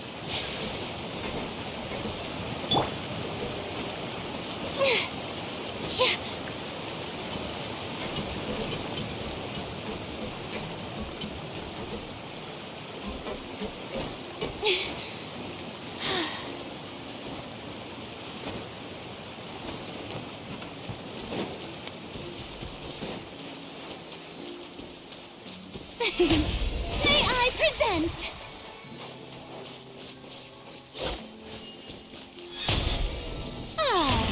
May I present? Ah.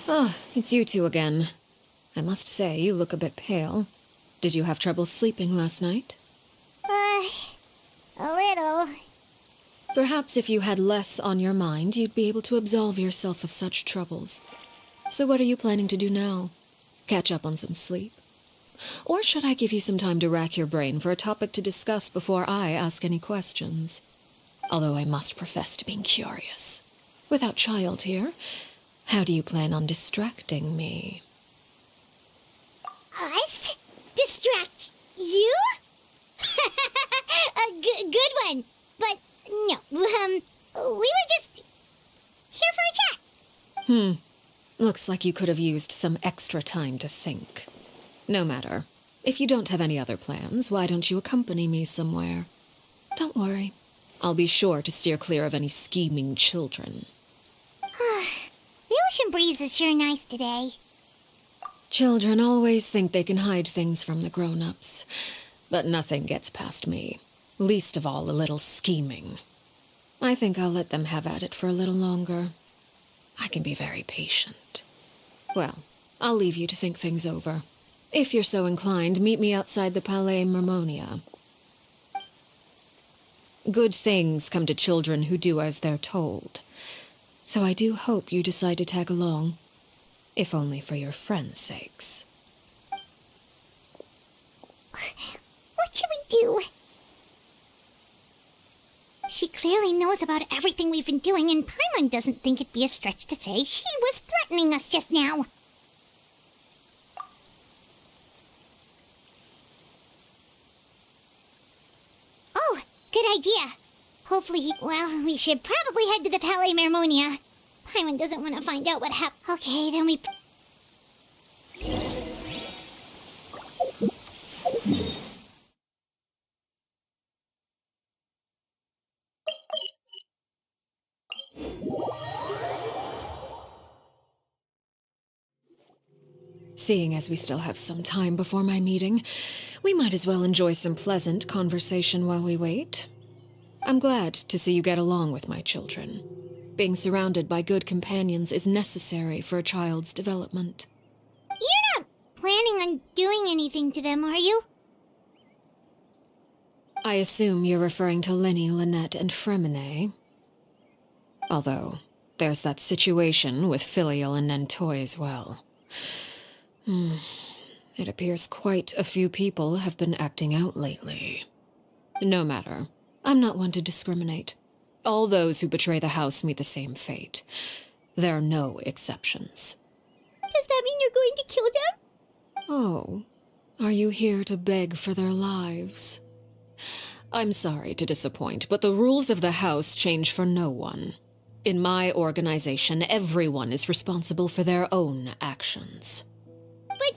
Ah, it's you two again. I must say, you look a bit pale. Did you have trouble sleeping last night? A little. Perhaps if you had less on your mind, you'd be able to absolve yourself of such troubles. So what are you planning to do now? Catch up on some sleep? Or should I give you some time to rack your brain for a topic to discuss before I ask any questions? Although I must profess to being curious. Without Child here, how do you plan on distracting me? Us? Distract you? A good one. But no, we were just here for a chat. Looks like you could have used some extra time to think. No matter. If you don't have any other plans, why don't you accompany me somewhere? Don't worry. I'll be sure to steer clear of any scheming children. The ocean breeze is sure nice today. Children always think they can hide things from the grown-ups. But nothing gets past me. Least of all a little scheming. I think I'll let them have at it for a little longer. I can be very patient. Well, I'll leave you to think things over. If you're so inclined, meet me outside the Palais Mermonia. Good things come to children who do as they're told. So I do hope you decide to tag along. If only for your friends' sakes. What should we do? She clearly knows about everything we've been doing, and Paimon doesn't think it'd be a stretch to say she was threatening us just now. Oh, good idea. Hopefully, well, we should probably head to the Palais Mermonia. Paimon doesn't want to find out what happened. Okay, then we... Seeing as we still have some time before my meeting, we might as well enjoy some pleasant conversation while we wait. I'm glad to see you get along with my children. Being surrounded by good companions is necessary for a child's development. You're not planning on doing anything to them, are you? I assume you're referring to Lenny, Lynette, and Fremine. Although, there's that situation with Filial and Nentoy as well. It appears quite a few people have been acting out lately. No matter. I'm not one to discriminate. All those who betray the house meet the same fate. There are no exceptions. Does that mean you're going to kill them? Oh, are you here to beg for their lives? I'm sorry to disappoint, but the rules of the house change for no one. In my organization, everyone is responsible for their own actions. But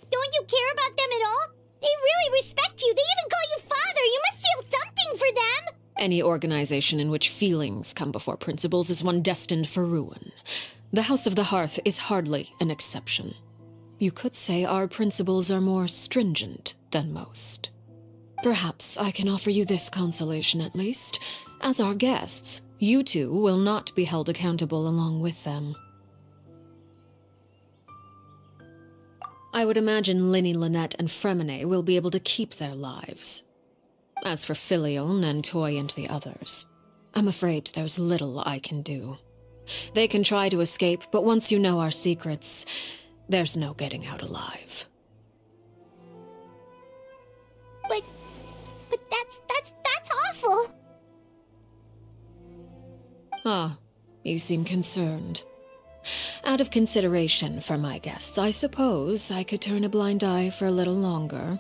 don't you care about them at all? They really respect you. They even call you father. You must feel something for them. Any organization in which feelings come before principles is one destined for ruin. The House of the Hearth is hardly an exception. You could say our principles are more stringent than most. Perhaps I can offer you this consolation at least. As our guests, you two will not be held accountable along with them. I would imagine Linny, Lynette, and Fremine will be able to keep their lives. As for Filial, Nentoy, and the others, I'm afraid there's little I can do. They can try to escape, but once you know our secrets, there's no getting out alive. But that's awful. Ah, you seem concerned. Out of consideration for my guests, I suppose I could turn a blind eye for a little longer.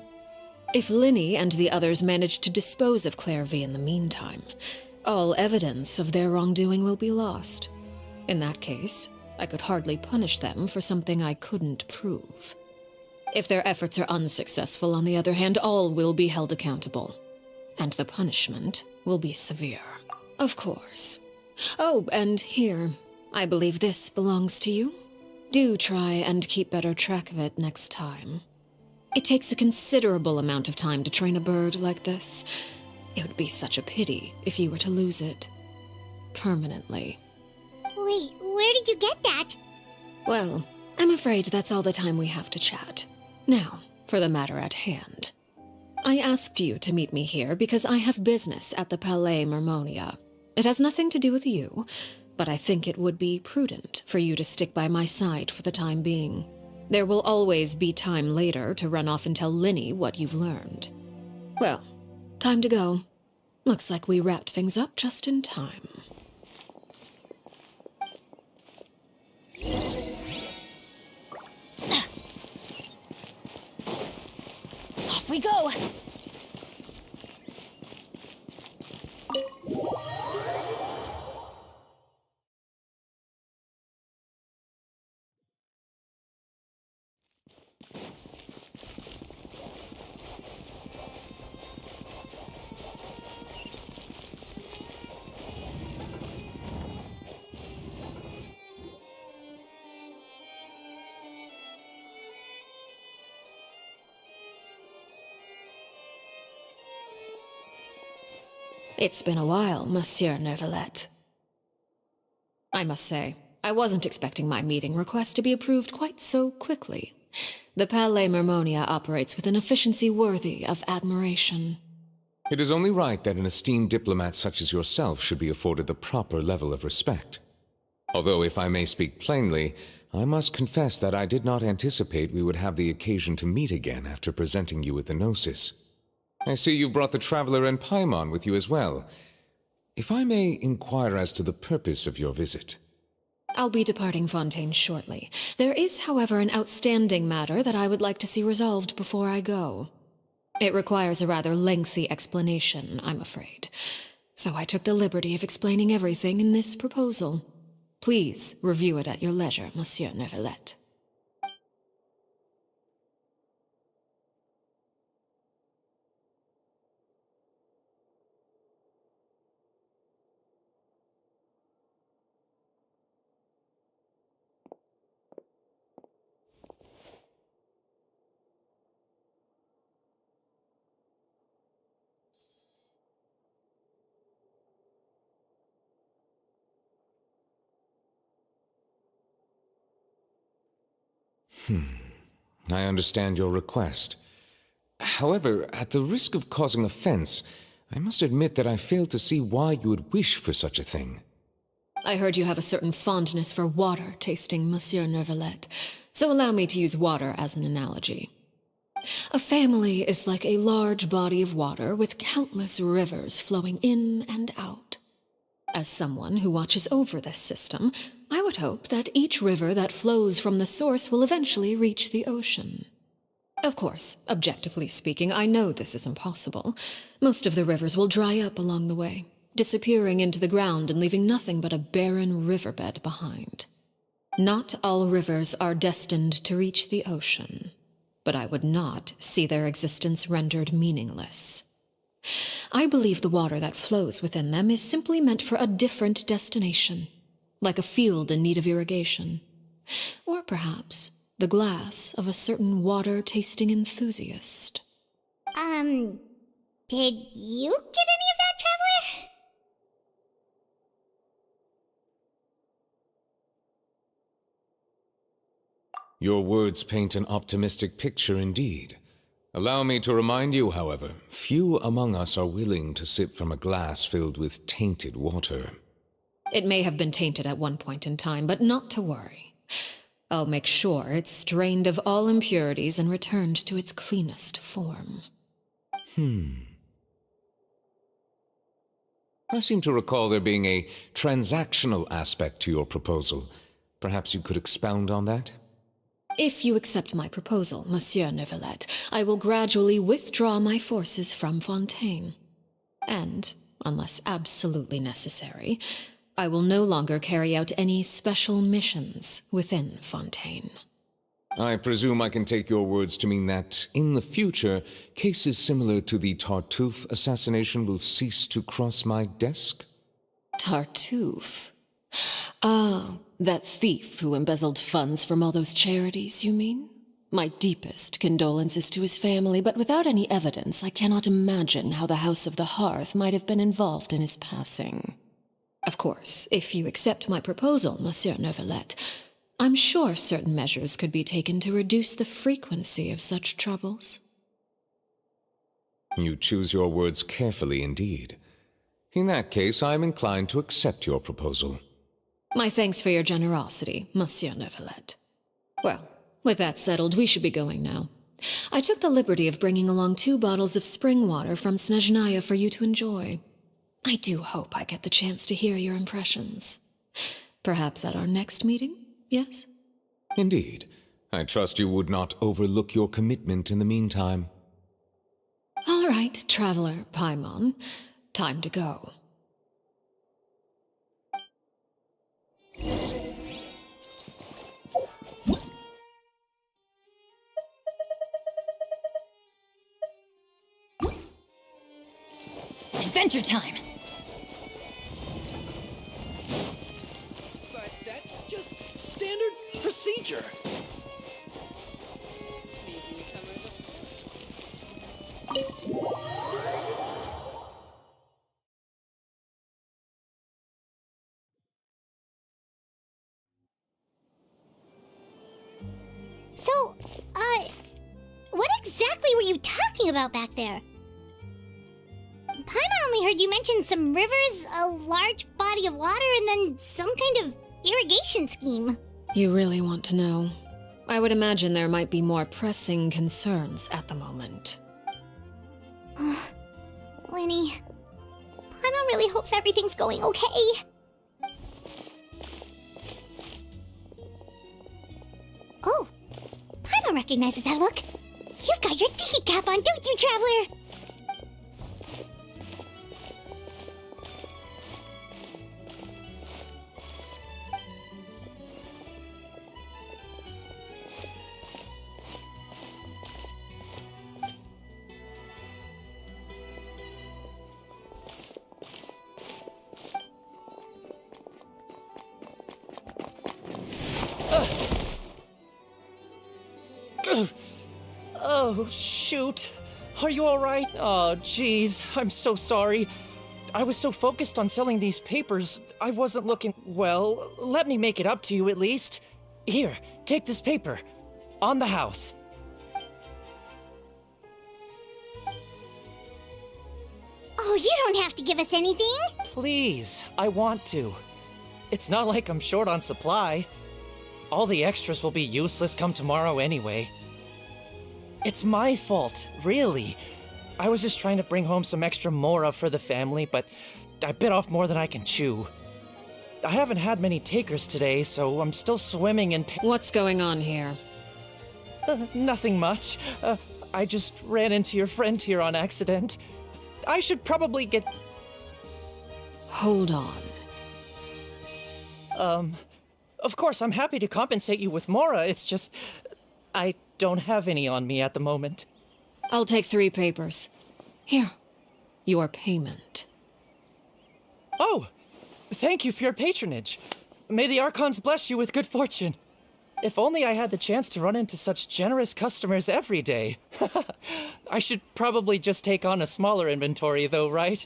If Linny and the others manage to dispose of Claire V in the meantime, all evidence of their wrongdoing will be lost. In that case, I could hardly punish them for something I couldn't prove. If their efforts are unsuccessful, on the other hand, all will be held accountable. And the punishment will be severe. Of course. Oh, and here, I believe this belongs to you. Do try and keep better track of it next time. It takes a considerable amount of time to train a bird like this. It would be such a pity if you were to lose it. Permanently. Wait, where did you get that? Well, I'm afraid that's all the time we have to chat. Now, for the matter at hand. I asked you to meet me here because I have business at the Palais Mermonia. It has nothing to do with you, but I think it would be prudent for you to stick by my side for the time being. There will always be time later to run off and tell Linny what you've learned. Well, time to go. Looks like we wrapped things up just in time. Off we go! It's been a while, Monsieur Neuvillette. I must say, I wasn't expecting my meeting request to be approved quite so quickly. The Palais Mermonia operates with an efficiency worthy of admiration. It is only right that an esteemed diplomat such as yourself should be afforded the proper level of respect. Although, if I may speak plainly, I must confess that I did not anticipate we would have the occasion to meet again after presenting you with the Gnosis. I see you brought the Traveler and Paimon with you as well. If I may inquire as to the purpose of your visit. I'll be departing Fontaine shortly. There is, however, an outstanding matter that I would like to see resolved before I go. It requires a rather lengthy explanation, I'm afraid. So I took the liberty of explaining everything in this proposal. Please review it at your leisure, Monsieur Neuvillette. I understand your request. However, at the risk of causing offense, I must admit that I fail to see why you would wish for such a thing. I heard you have a certain fondness for water tasting, Monsieur Neuvillette, so allow me to use water as an analogy. A family is like a large body of water with countless rivers flowing in and out. As someone who watches over this system, I would hope that each river that flows from the source will eventually reach the ocean. Of course, objectively speaking, I know this is impossible. Most of the rivers will dry up along the way, disappearing into the ground and leaving nothing but a barren riverbed behind. Not all rivers are destined to reach the ocean, but I would not see their existence rendered meaningless. I believe the water that flows within them is simply meant for a different destination, like a field in need of irrigation. Or perhaps the glass of a certain water-tasting enthusiast. Did you get any of that, Traveler? Your words paint an optimistic picture indeed. Allow me to remind you, however, few among us are willing to sip from a glass filled with tainted water. It may have been tainted at one point in time, but not to worry. I'll make sure it's drained of all impurities and returned to its cleanest form. I seem to recall there being a transactional aspect to your proposal. Perhaps you could expound on that? If you accept my proposal, Monsieur Neuvillette, I will gradually withdraw my forces from Fontaine. And, unless absolutely necessary, I will no longer carry out any special missions within Fontaine. I presume I can take your words to mean that, in the future, cases similar to the Tartuffe assassination will cease to cross my desk? Tartuffe? Ah, that thief who embezzled funds from all those charities, you mean? My deepest condolences to his family, but without any evidence, I cannot imagine how the House of the Hearth might have been involved in his passing. Of course, if you accept my proposal, Monsieur Neuvillette, I'm sure certain measures could be taken to reduce the frequency of such troubles. You choose your words carefully indeed. In that case, I am inclined to accept your proposal. My thanks for your generosity, Monsieur Neuvillette. Well, with that settled, we should be going now. I took the liberty of bringing along 2 bottles of spring water from Snezhnaya for you to enjoy. I do hope I get the chance to hear your impressions. Perhaps at our next meeting, yes? Indeed. I trust you would not overlook your commitment in the meantime. All right, Traveler Paimon. Time to go. Adventure time! But that's just standard procedure. So, what exactly were you talking about back there? Paimon only heard you mention some rivers, a large body of water, and then some kind of irrigation scheme. You really want to know? I would imagine there might be more pressing concerns at the moment. Winnie, Paimon really hopes everything's going okay. Oh, Paimon recognizes that look. You've got your thinking cap on, don't you, Traveler? Oh, shoot. Are you alright? Oh, jeez. I'm so sorry. I was so focused on selling these papers, I wasn't looking. Well, let me make it up to you at least. Here, take this paper. On the house. Oh, you don't have to give us anything. Please, I want to. It's not like I'm short on supply. All the extras will be useless come tomorrow anyway. It's my fault, really. I was just trying to bring home some extra mora for the family, but I bit off more than I can chew. I haven't had many takers today, so I'm still swimming in What's going on here? Nothing much. I just ran into your friend here on accident. I should probably get... Hold on. Of course, I'm happy to compensate you with mora, it's just... I don't have any on me at the moment. I'll take 3 papers. Here. Your payment. Oh! Thank you for your patronage. May the Archons bless you with good fortune. If only I had the chance to run into such generous customers every day. I should probably just take on a smaller inventory though, right?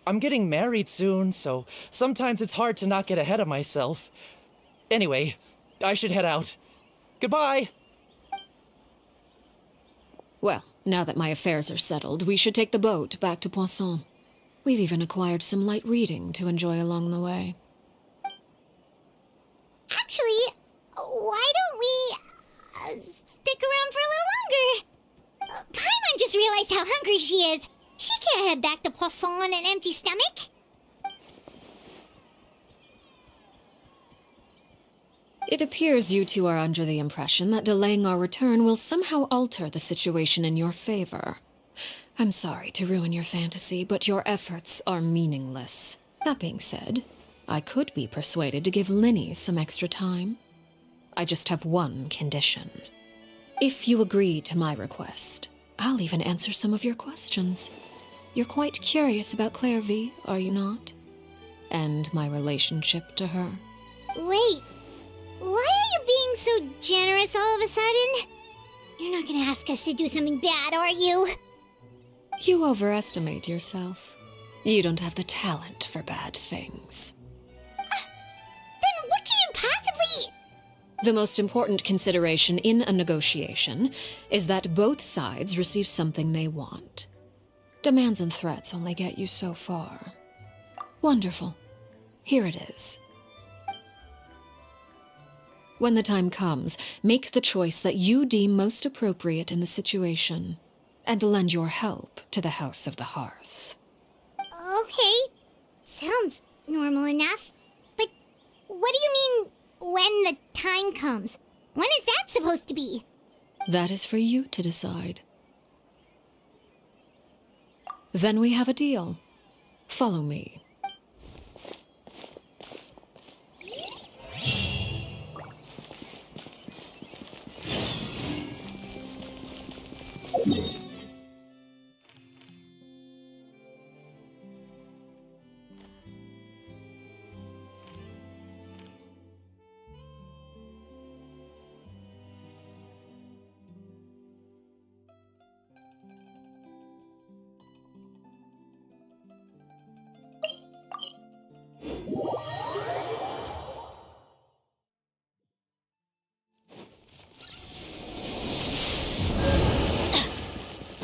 I'm getting married soon, so sometimes it's hard to not get ahead of myself. Anyway, I should head out. Goodbye! Well, now that my affairs are settled, we should take the boat back to Poisson. We've even acquired some light reading to enjoy along the way. Actually, why don't we stick around for a little longer? Paimon just realized how hungry she is. She can't head back to Poisson on an empty stomach. It appears you two are under the impression that delaying our return will somehow alter the situation in your favor. I'm sorry to ruin your fantasy, but your efforts are meaningless. That being said, I could be persuaded to give Linny some extra time. I just have one condition. If you agree to my request, I'll even answer some of your questions. You're quite curious about Claire V, are you not? And my relationship to her. Wait, why are you being so generous all of a sudden? You're not gonna ask us to do something bad, are you? You overestimate yourself. You don't have the talent for bad things. Then what can you possibly... The most important consideration in a negotiation is that both sides receive something they want. Demands and threats only get you so far. Wonderful. Here it is. When the time comes, make the choice that you deem most appropriate in the situation, and lend your help to the House of the Hearth. Okay, sounds normal enough. But what do you mean, when the time comes? When is that supposed to be? That is for you to decide. Then we have a deal. Follow me.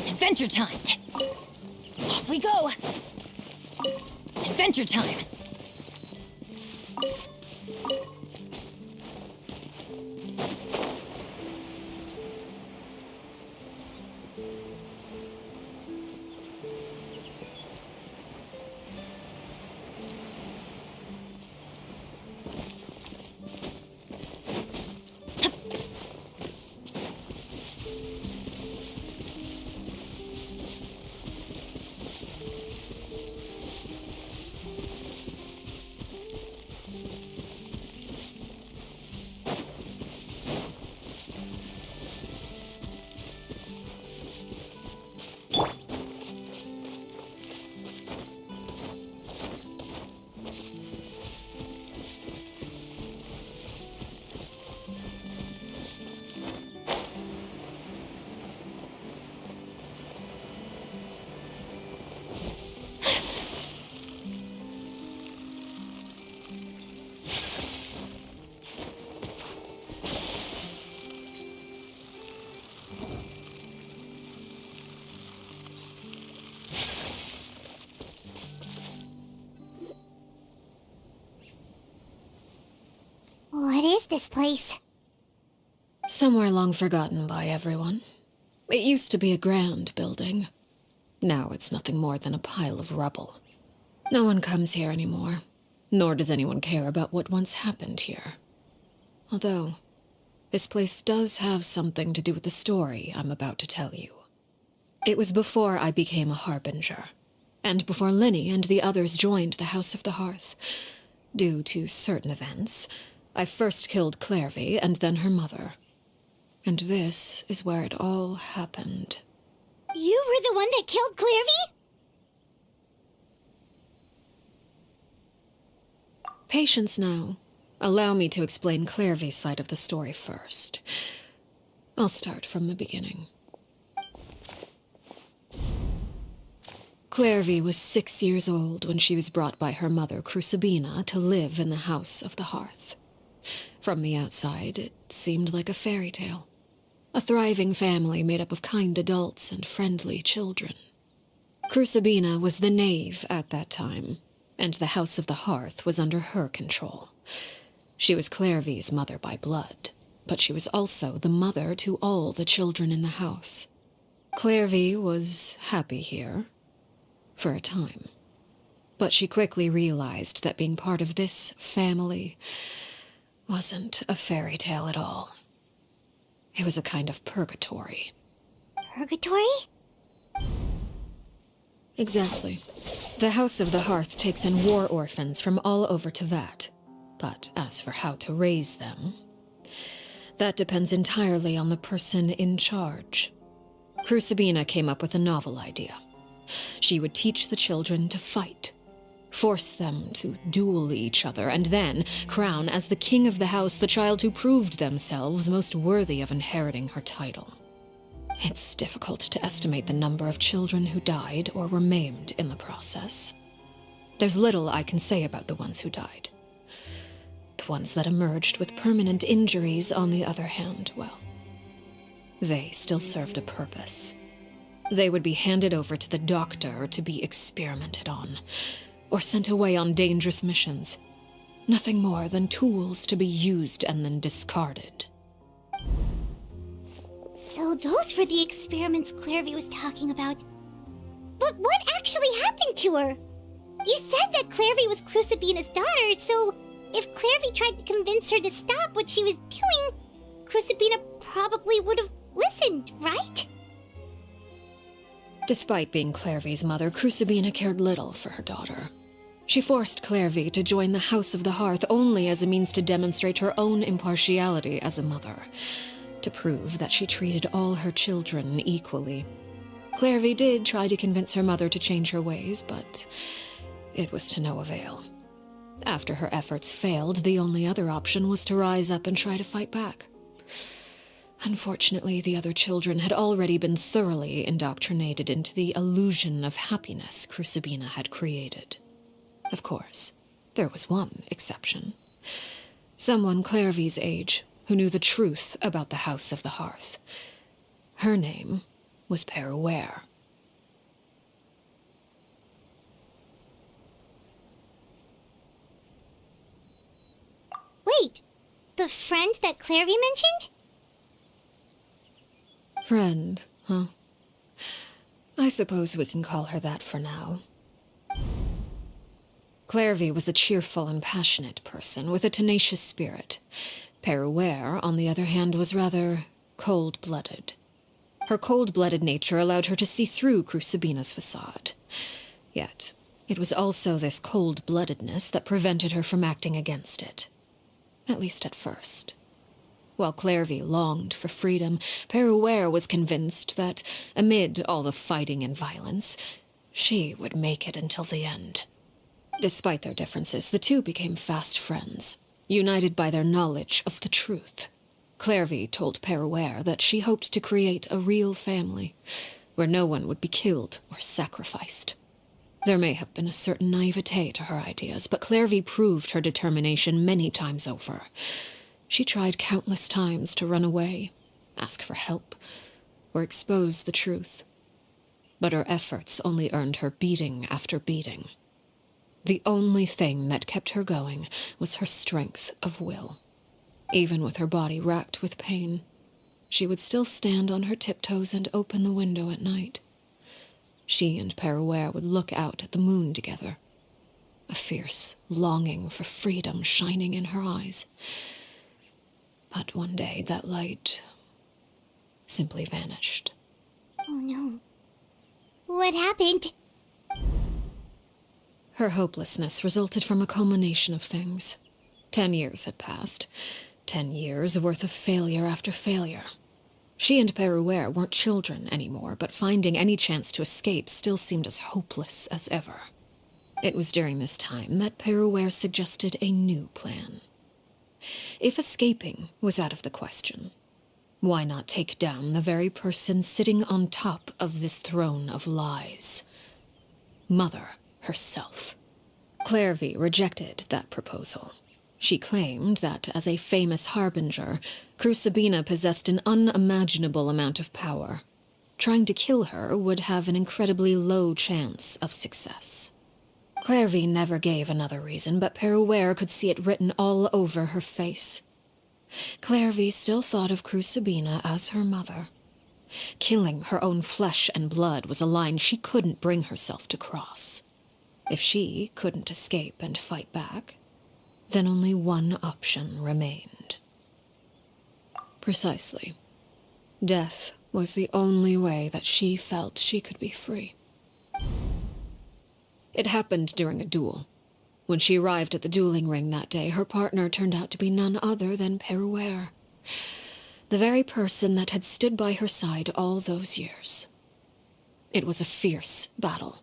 Adventure time! Off we go! Adventure time! Somewhere long forgotten by everyone. It used to be a grand building. Now it's nothing more than a pile of rubble. No one comes here anymore, nor does anyone care about what once happened here. Although, this place does have something to do with the story I'm about to tell you. It was before I became a harbinger, and before Linny and the others joined the House of the Hearth. Due to certain events, I first killed Clairvy and then her mother. And this is where it all happened. You were the one that killed Clairvy? Patience now. Allow me to explain Clairvy's side of the story first. I'll start from the beginning. Clairvy was 6 years old when she was brought by her mother, Crucibina, to live in the House of the Hearth. From the outside, it seemed like a fairy tale. A thriving family made up of kind adults and friendly children. Crucibina was the knave at that time, and the House of the Hearth was under her control. She was Clairvy's mother by blood, but she was also the mother to all the children in the house. Clairvy was happy here, for a time. But she quickly realized that being part of this family wasn't a fairy tale at all. It was a kind of purgatory. Purgatory? Exactly. The House of the Hearth takes in war orphans from all over Teyvat. But as for how to raise them, that depends entirely on the person in charge. Crucibina came up with a novel idea. She would teach the children to fight, force them to duel each other, and then crown as the king of the house the child who proved themselves most worthy of inheriting her title. It's difficult to estimate the number of children who died or were maimed in the process. There's little I can say about the ones who died. The ones that emerged with permanent injuries, on the other hand, well, they still served a purpose. They would be handed over to the doctor to be experimented on, or sent away on dangerous missions. Nothing more than tools to be used and then discarded. So those were the experiments Clairvy was talking about. But what actually happened to her? You said that Clairvy was Crucibina's daughter, so if Clairvy tried to convince her to stop what she was doing, Crucibina probably would have listened, right? Despite being Clairvy's mother, Crucibina cared little for her daughter. She forced Clairvy to join the House of the Hearth only as a means to demonstrate her own impartiality as a mother, to prove that she treated all her children equally. Clairvy did try to convince her mother to change her ways, but it was to no avail. After her efforts failed, the only other option was to rise up and try to fight back. Unfortunately, the other children had already been thoroughly indoctrinated into the illusion of happiness Crucibina had created. Of course, there was one exception. Someone Clairvy's age who knew the truth about the House of the Hearth. Her name was Peruere. Wait, the friend that Clairvy mentioned? Friend, huh? I suppose we can call her that for now. Clairvy was a cheerful and passionate person with a tenacious spirit. Peruere, on the other hand, was rather cold-blooded. Her cold-blooded nature allowed her to see through Crucibina's facade. Yet, it was also this cold-bloodedness that prevented her from acting against it. At least at first. While Clairvy longed for freedom, Peruere was convinced that, amid all the fighting and violence, she would make it until the end. Despite their differences, the two became fast friends, united by their knowledge of the truth. Clairvy told Peruere that she hoped to create a real family, where no one would be killed or sacrificed. There may have been a certain naivete to her ideas, but Clairvy proved her determination many times over. She tried countless times to run away, ask for help, or expose the truth. But her efforts only earned her beating after beating. The only thing that kept her going was her strength of will. Even with her body racked with pain, she would still stand on her tiptoes and open the window at night. She and Perouer would look out at the moon together, a fierce longing for freedom shining in her eyes. But one day that light simply vanished. Oh no. What happened? Her hopelessness resulted from a culmination of things. 10 years had passed. 10 years worth of failure after failure. She and Perouer weren't children anymore, but finding any chance to escape still seemed as hopeless as ever. It was during this time that Perouer suggested a new plan. If escaping was out of the question, why not take down the very person sitting on top of this throne of lies? Mother herself. Clairvy rejected that proposal. She claimed that, as a famous harbinger, Crucibina possessed an unimaginable amount of power. Trying to kill her would have an incredibly low chance of success. Clairvy never gave another reason, but Perouer could see it written all over her face. Clairvy still thought of Crucibina as her mother. Killing her own flesh and blood was a line she couldn't bring herself to cross. If she couldn't escape and fight back, then only one option remained. Precisely. Death was the only way that she felt she could be free. It happened during a duel. When she arrived at the dueling ring that day, her partner turned out to be none other than Perouer, the very person that had stood by her side all those years. It was a fierce battle.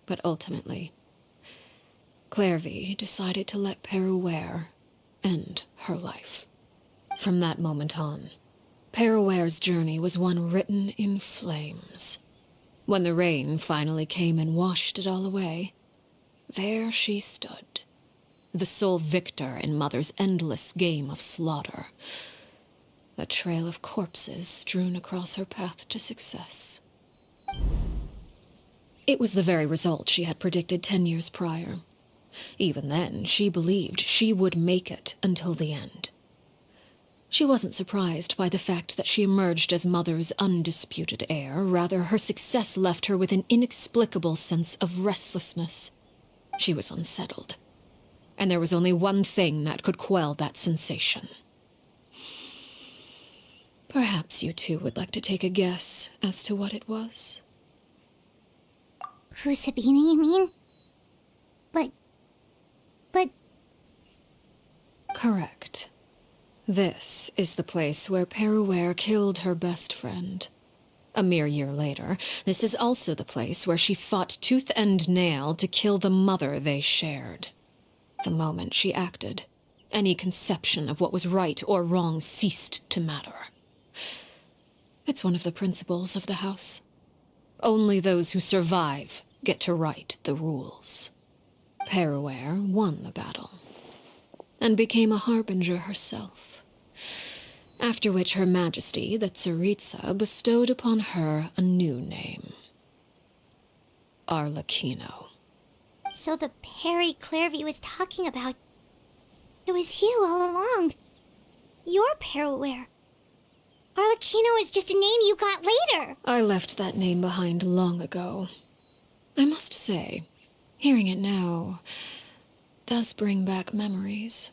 But ultimately, Clairvy decided to let Perouer end her life. From that moment on, Perouer's journey was one written in flames. When the rain finally came and washed it all away, there she stood, the sole victor in Mother's endless game of slaughter, a trail of corpses strewn across her path to success. It was the very result she had predicted 10 years prior. Even then, she believed she would make it until the end. She wasn't surprised by the fact that she emerged as Mother's undisputed heir. Rather, her success left her with an inexplicable sense of restlessness. She was unsettled, and there was only one thing that could quell that sensation. Perhaps you two would like to take a guess as to what it was? Crucibina, you mean? But... Correct. This is the place where Perouer killed her best friend. A mere year later, this is also the place where she fought tooth and nail to kill the mother they shared. The moment she acted, any conception of what was right or wrong ceased to matter. It's one of the principles of the house. Only those who survive get to write the rules. Perouer won the battle, and became a harbinger herself. After which Her Majesty, the Tsaritsa, bestowed upon her a new name. Arlecchino. So the Perry Clairvy was talking about... It was you all along. You're Perouer. Arlecchino is just a name you got later. I left that name behind long ago. I must say, hearing it now does bring back memories.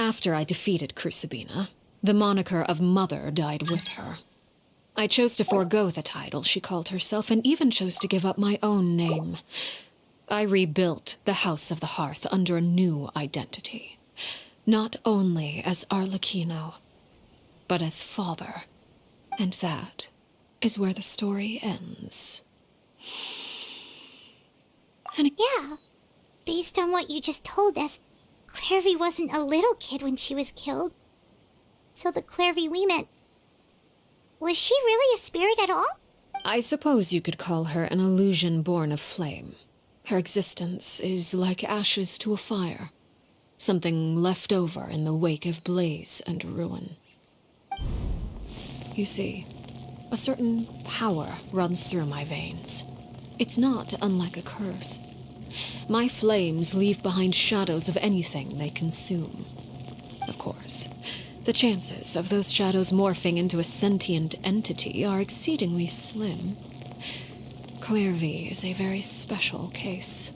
After I defeated Crucibina, the moniker of Mother died with her. I chose to forego the title she called herself, and even chose to give up my own name. I rebuilt the House of the Hearth under a new identity. Not only as Arlecchino, but as father. And that is where the story ends. And yeah, based on what you just told us, Clairvy wasn't a little kid when she was killed. So the Clairvy we met... Was she really a spirit at all? I suppose you could call her an illusion born of flame. Her existence is like ashes to a fire. Something left over in the wake of blaze and ruin. You see, a certain power runs through my veins. It's not unlike a curse. My flames leave behind shadows of anything they consume. Of course, The chances of those shadows morphing into a sentient entity are exceedingly slim. Clairvy is a very special case.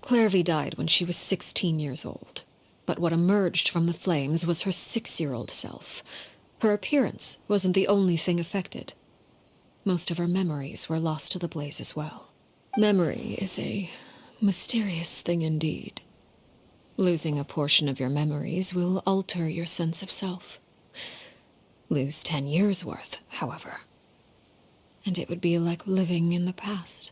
Clairvy died when she was 16 years old, but what emerged from the flames was her 6-year-old self. Her appearance wasn't the only thing affected. Most of her memories were lost to the blaze as well. Memory is a mysterious thing indeed. Losing a portion of your memories will alter your sense of self. Lose 10 years' worth, however, and it would be like living in the past.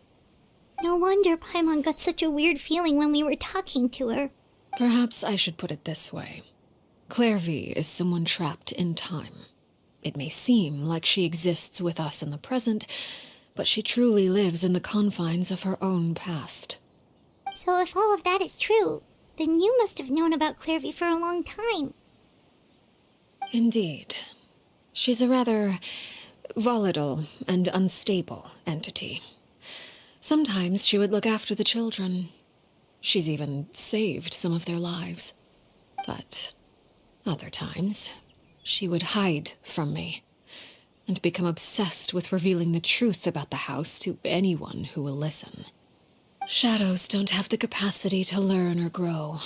No wonder Paimon got such a weird feeling when we were talking to her. Perhaps I should put it this way. Clairvy is someone trapped in time. It may seem like she exists with us in the present, but she truly lives in the confines of her own past. So if all of that is true, then you must have known about Clairvy for a long time. Indeed. She's a rather volatile and unstable entity. Sometimes she would look after the children. She's even saved some of their lives. But other times, she would hide from me and become obsessed with revealing the truth about the house to anyone who will listen. Shadows don't have the capacity to learn or grow.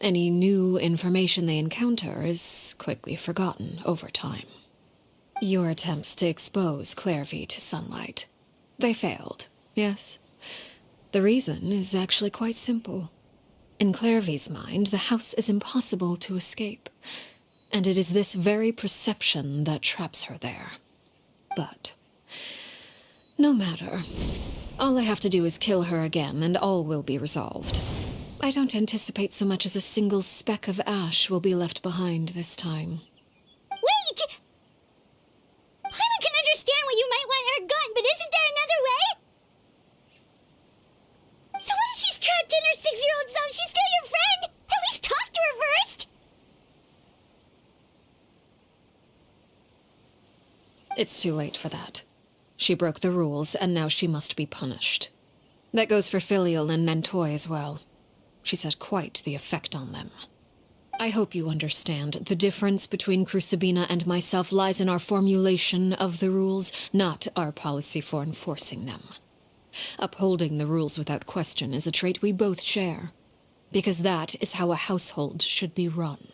Any new information they encounter is quickly forgotten over time. Your attempts to expose Clairvy to sunlight, they failed, yes? The reason is actually quite simple. In Clairvy's mind, the house is impossible to escape, and it is this very perception that traps her there. But no matter. All I have to do is kill her again, and all will be resolved. I don't anticipate so much as a single speck of ash will be left behind this time. Wait! Paimon can understand why you might want her gone, but isn't there another way? So what if she's trapped in her 6-year-old self? She's still your friend! At least talk to her first! It's too late for that. She broke the rules, and now she must be punished. That goes for Filial and Nantoy as well. She's had quite the effect on them. I hope you understand. The difference between Crucibina and myself lies in our formulation of the rules, not our policy for enforcing them. Upholding the rules without question is a trait we both share, because that is how a household should be run.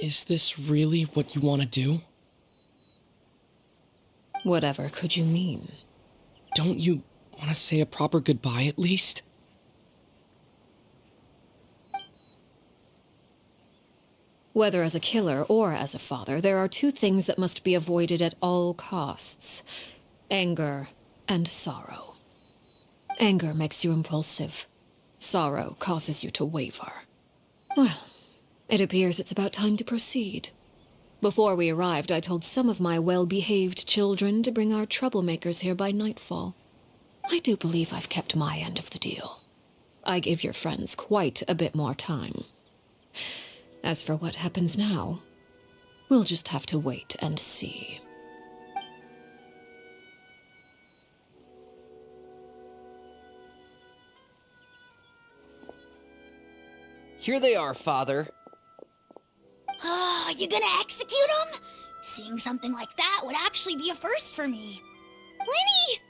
Is this really what you want to do? Whatever could you mean? Don't you want to say a proper goodbye at least? Whether as a killer or as a father, there are two things that must be avoided at all costs: anger and sorrow. Anger makes you impulsive. Sorrow causes you to waver. Well, it appears it's about time to proceed. Before we arrived, I told some of my well-behaved children to bring our troublemakers here by nightfall. I do believe I've kept my end of the deal. I gave your friends quite a bit more time. As for what happens now, we'll just have to wait and see. Here they are, Father. Oh, you gonna execute him? Seeing something like that would actually be a first for me. Lenny!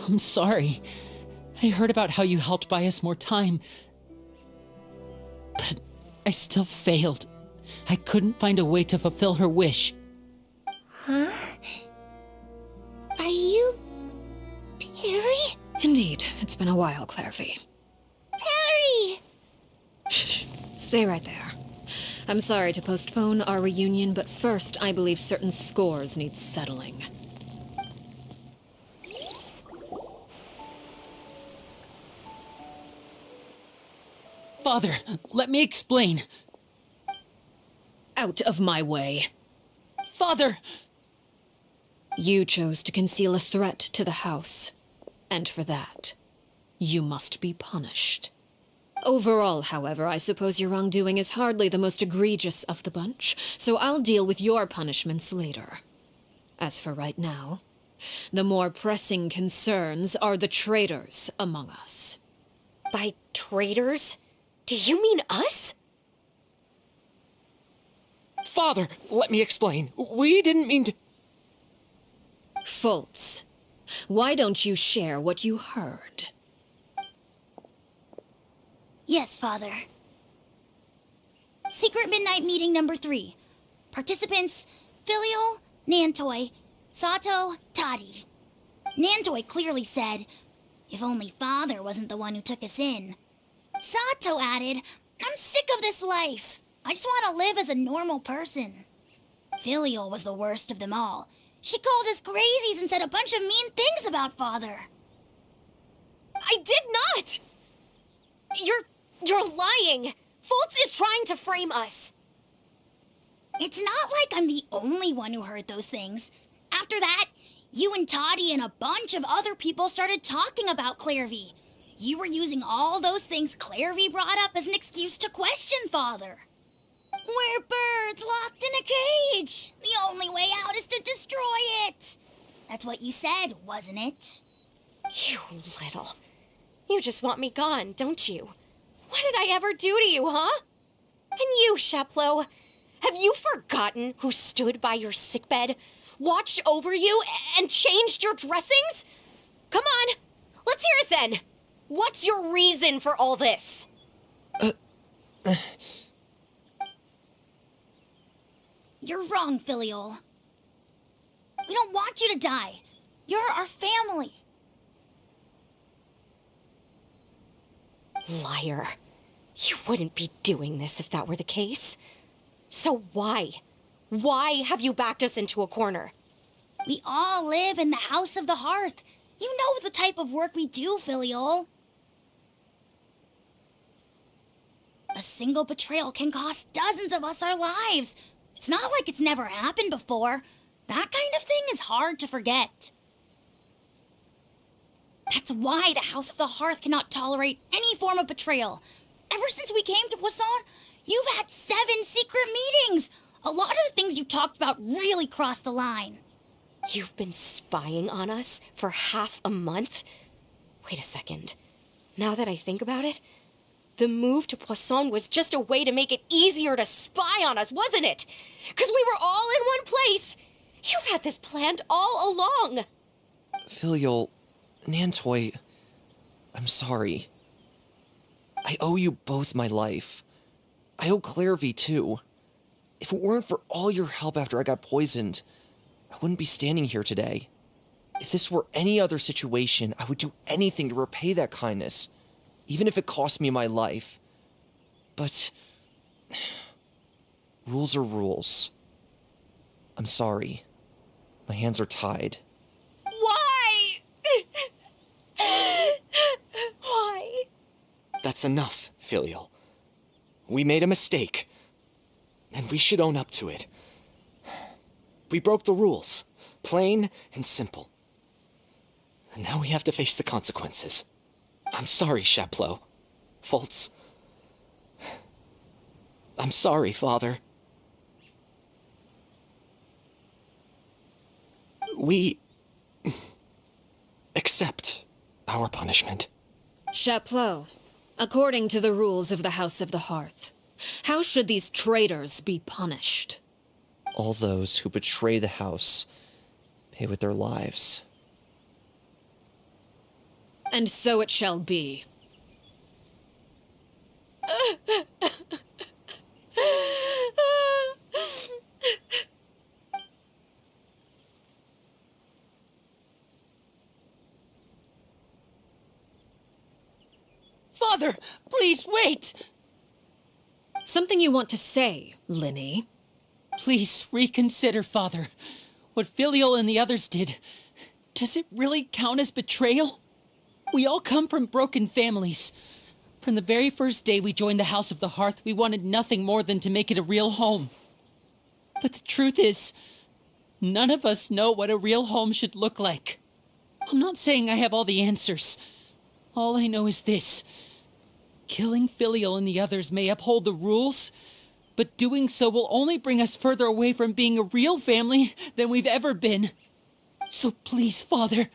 I'm sorry. I heard about how you helped buy us more time. But I still failed. I couldn't find a way to fulfill her wish. Huh? Are you... Perry? Indeed, it's been a while, Clairvy. Perry! Shh, stay right there. I'm sorry to postpone our reunion, but first I believe certain scores need settling. Father, let me explain. Out of my way. Father! You chose to conceal a threat to the house, and for that, you must be punished. Overall, however, I suppose your wrongdoing is hardly the most egregious of the bunch, so I'll deal with your punishments later. As for right now, the more pressing concerns are the traitors among us. By traitors? Do you mean us? Father, let me explain. We didn't mean to... Fultz, why don't you share what you heard? Yes, Father. Secret Midnight Meeting number 3. Participants, Filial, Nantoy, Sato, Toddy. Nantoy clearly said, if only Father wasn't the one who took us in. Sato added, I'm sick of this life. I just want to live as a normal person. Filial was the worst of them all. She called us crazies and said a bunch of mean things about Father. I did not! You're lying! Fultz is trying to frame us. It's not like I'm the only one who heard those things. After that, you and Toddy and a bunch of other people started talking about Clairvy. You were using all those things Clairvy brought up as an excuse to question Father. We're birds locked in a cage. The only way out is to destroy it. That's what you said, wasn't it? You little. You just want me gone, don't you? What did I ever do to you, huh? And you, Sheplo, have you forgotten who stood by your sickbed, watched over you, and changed your dressings? Come on, let's hear it then. What's your reason for all this? You're wrong, Filial. We don't want you to die. You're our family. Liar. You wouldn't be doing this if that were the case. So why? Why have you backed us into a corner? We all live in the House of the Hearth. You know the type of work we do, Filial. A single betrayal can cost dozens of us our lives. It's not like it's never happened before. That kind of thing is hard to forget. That's why the House of the Hearth cannot tolerate any form of betrayal. Ever since we came to Poisson, you've had 7 secret meetings. A lot of the things you talked about really crossed the line. You've been spying on us for half a month? Wait a second. Now that I think about it, the move to Poisson was just a way to make it easier to spy on us, wasn't it? Because we were all in one place. You've had this planned all along. Filial, Nantoy, I'm sorry. I owe you both my life. I owe Clairvy too. If it weren't for all your help after I got poisoned, I wouldn't be standing here today. If this were any other situation, I would do anything to repay that kindness, even if it cost me my life. But rules are rules. I'm sorry. My hands are tied. Why? Why? That's enough, Filial. We made a mistake, and we should own up to it. We broke the rules, plain and simple. And now we have to face the consequences. I'm sorry, Sheplo. Fultz. I'm sorry, Father. We accept our punishment. Chapleau, according to the rules of the House of the Hearth, how should these traitors be punished? All those who betray the house pay with their lives. And so it shall be. Father, please wait! Something you want to say, Linny? Please reconsider, Father. What Filial and the others did, does it really count as betrayal? We all come from broken families. From the very first day we joined the House of the Hearth, we wanted nothing more than to make it a real home. But the truth is, none of us know what a real home should look like. I'm not saying I have all the answers. All I know is this. Killing Filial and the others may uphold the rules, but doing so will only bring us further away from being a real family than we've ever been. So please, Father,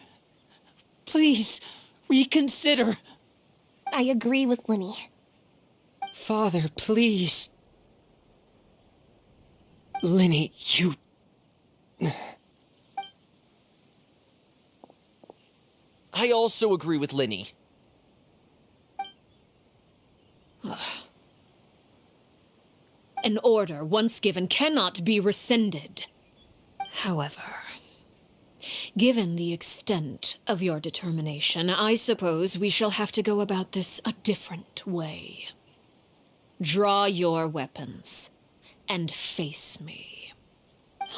please reconsider. I agree with Linny. Father, please. Linny, you... I also agree with Linny. An order once given cannot be rescinded. However, given the extent of your determination, I suppose we shall have to go about this a different way. Draw your weapons and face me.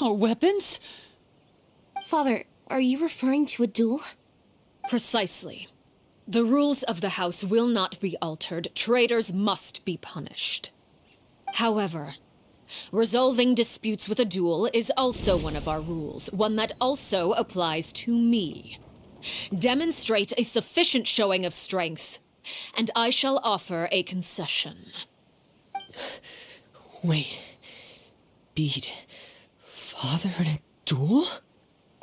Our weapons? Father, are you referring to a duel? Precisely. The rules of the house will not be altered. Traitors must be punished. However, resolving disputes with a duel is also one of our rules, one that also applies to me. Demonstrate a sufficient showing of strength, and I shall offer a concession. Wait. Beat Father in a duel?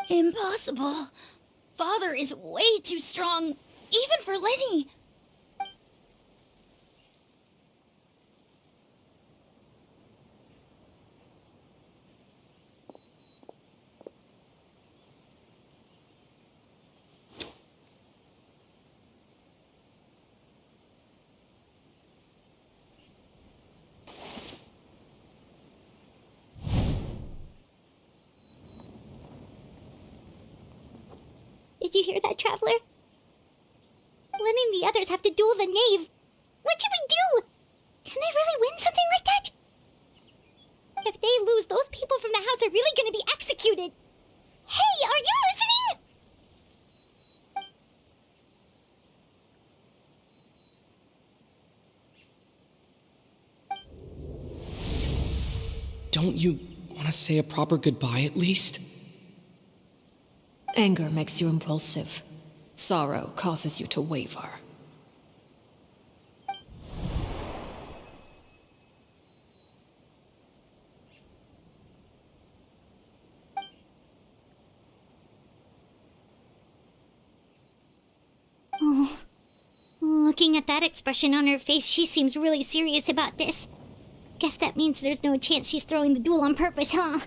Impossible. Father is way too strong, even for Lenny. Did you hear that, Traveler? Lenny and the others have to duel the knave. What should we do? Can they really win something like that? If they lose, those people from the house are really gonna be executed. Hey, are you listening? Don't you want to say a proper goodbye at least? Anger makes you impulsive. Sorrow causes you to waver. Oh, looking at that expression on her face, she seems really serious about this. Guess that means there's no chance she's throwing the duel on purpose, huh?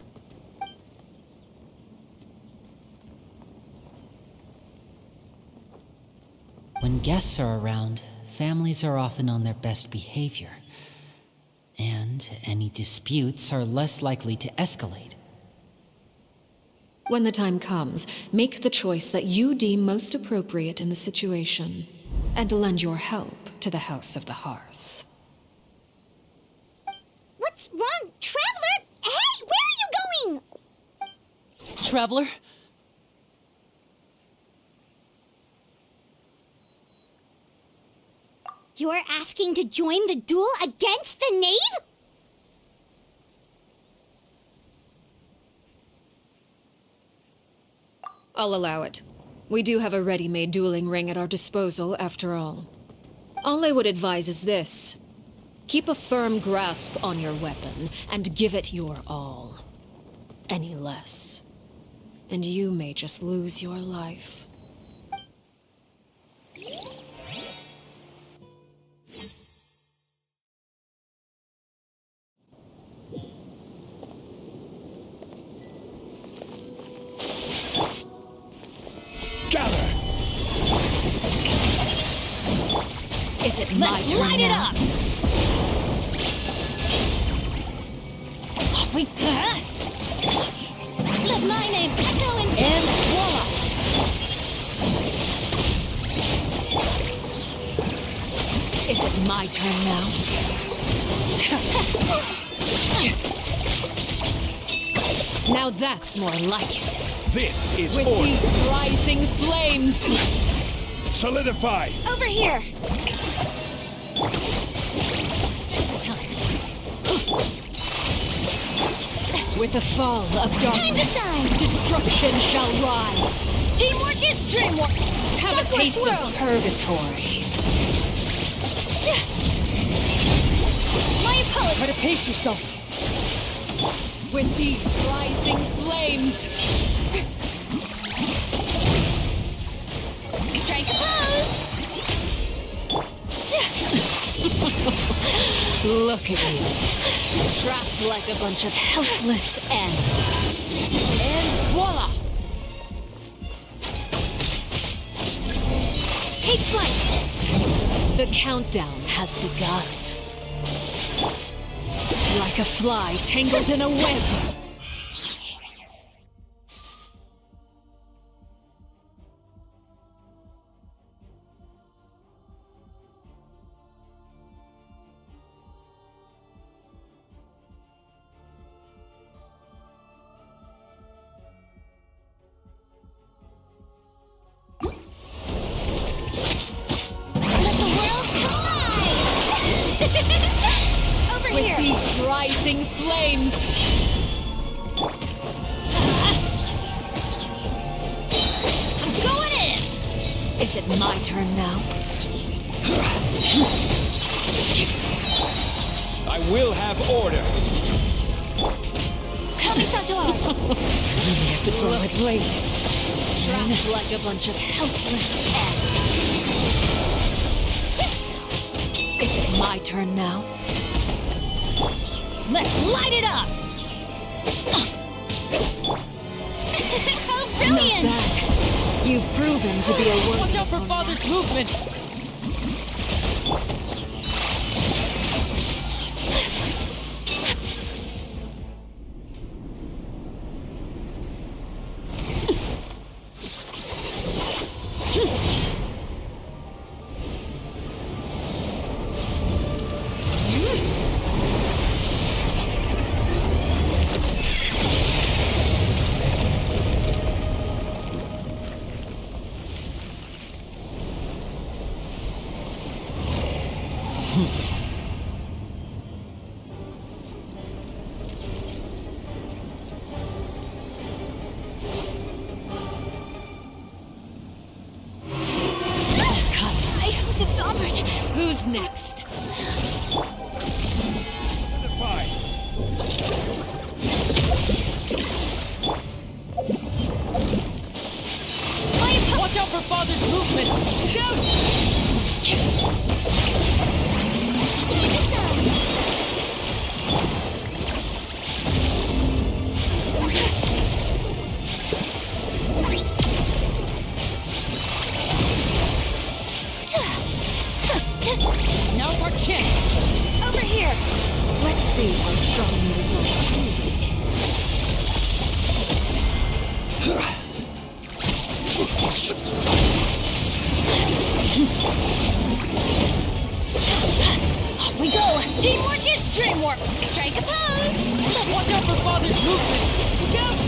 When guests are around, families are often on their best behavior. And any disputes are less likely to escalate. When the time comes, make the choice that you deem most appropriate in the situation, and lend your help to the House of the Hearth. What's wrong, Traveler? Hey, where are you going? Traveler? You're asking to join the duel against the knave? I'll allow it. We do have a ready-made dueling ring at our disposal, after all. All I would advise is this. Keep a firm grasp on your weapon, and give it your all. Any less, and you may just lose your life. Is it my turn light it now? up! Off we Let my name echo in And voila! Is it my turn now? Now that's more like it. This is With order. these rising flames! Solidify. Over here! With the fall of darkness, shine. destruction shall rise. Teamwork is dreamwork! Have a Southwest taste world. of purgatory. My opponent! Try to pace yourself. With these rising flames, Strike a pose! look at you. Trapped like a bunch of helpless animals. And voila! Take flight! The countdown has begun. Like a fly tangled in a web. Let the world fly! Over With here! these rising flames, I'm going in! is it my turn now? I will have order. Kamisato out! I have to draw my blade. Trapped like a bunch of helpless animals. Is it my turn now? Let's light it up! How Not brilliant! bad. You've proven to be a worthy Watch out for opponent. Father's movements! I have to stop it! Who's next? Solidify. Watch out for Father's movements! Now's our chance! Over here! Let's see how strong the result truly Off we go! Teamwork is dreamwork! Strike a pose! Watch out for Father's movements! Look out!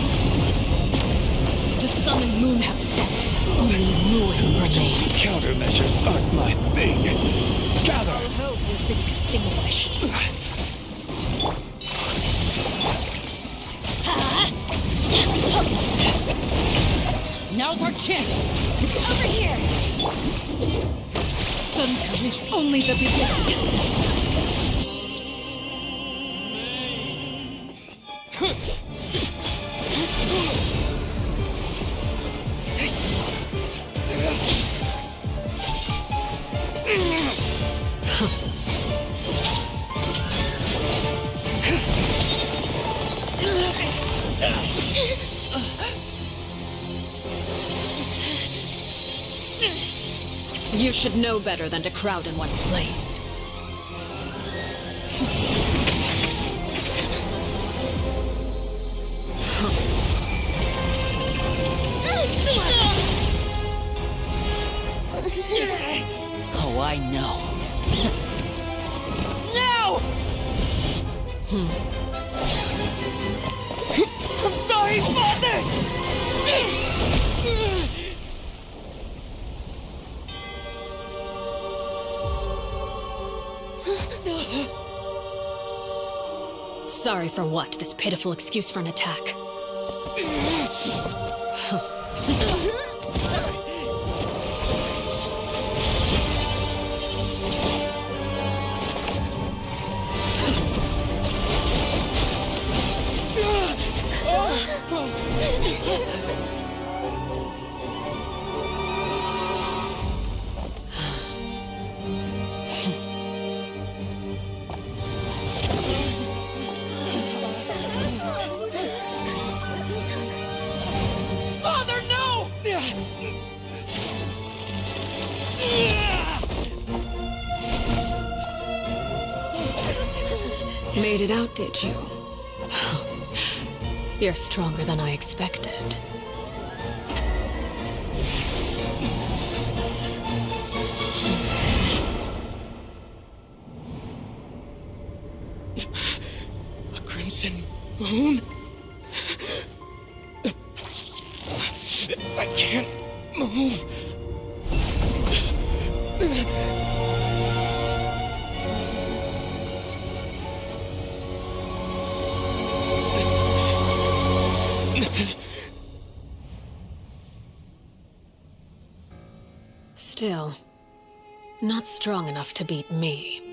The sun and moon have set. Only ruin Emergency remains. countermeasures aren't my thing. Gather. All hope has been extinguished. Now's our chance! Over here! Sundown is only the beginning. You should know better than to crowd in one place. Oh, I know. No! I'm sorry, Father! Sorry for what? This pitiful excuse for an attack. Father, no! Made it out, did you? You're stronger than I expected. A crimson moon? I can't move. Still, not strong enough to beat me.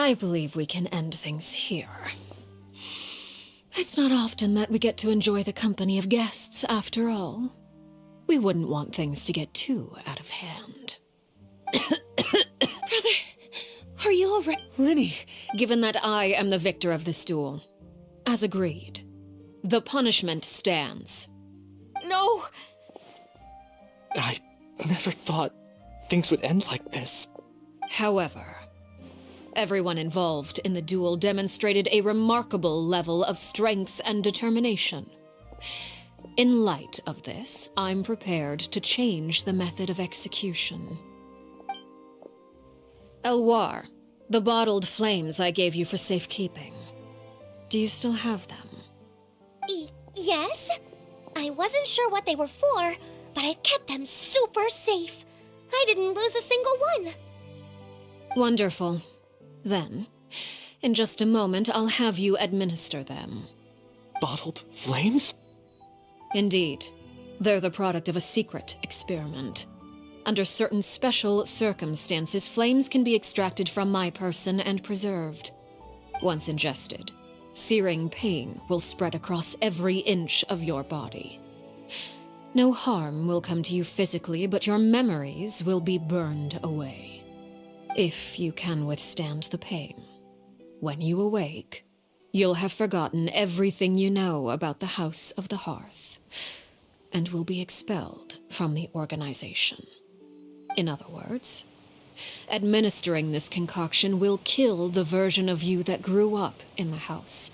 I believe we can end things here. It's not often that we get to enjoy the company of guests, after all. We wouldn't want things to get too out of hand. Brother, are you alright? Linny, given that I am the victor of this duel, as agreed, the punishment stands. No! I never thought things would end like this. However, everyone involved in the duel demonstrated a remarkable level of strength and determination. In light of this, I'm prepared to change the method of execution. Elwar, the bottled flames I gave you for safekeeping. Do you still have them? Yes? I wasn't sure what they were for, but I've kept them super safe. I didn't lose a single one. Wonderful. Then, in just a moment, I'll have you administer them. Bottled flames? Indeed. They're the product of a secret experiment. Under certain special circumstances, flames can be extracted from my person and preserved. Once ingested, searing pain will spread across every inch of your body. No harm will come to you physically, but your memories will be burned away. If you can withstand the pain. When you awake, you'll have forgotten everything you know about the House of the Hearth, and will be expelled from the organization. In other words, administering this concoction will kill the version of you that grew up in the house,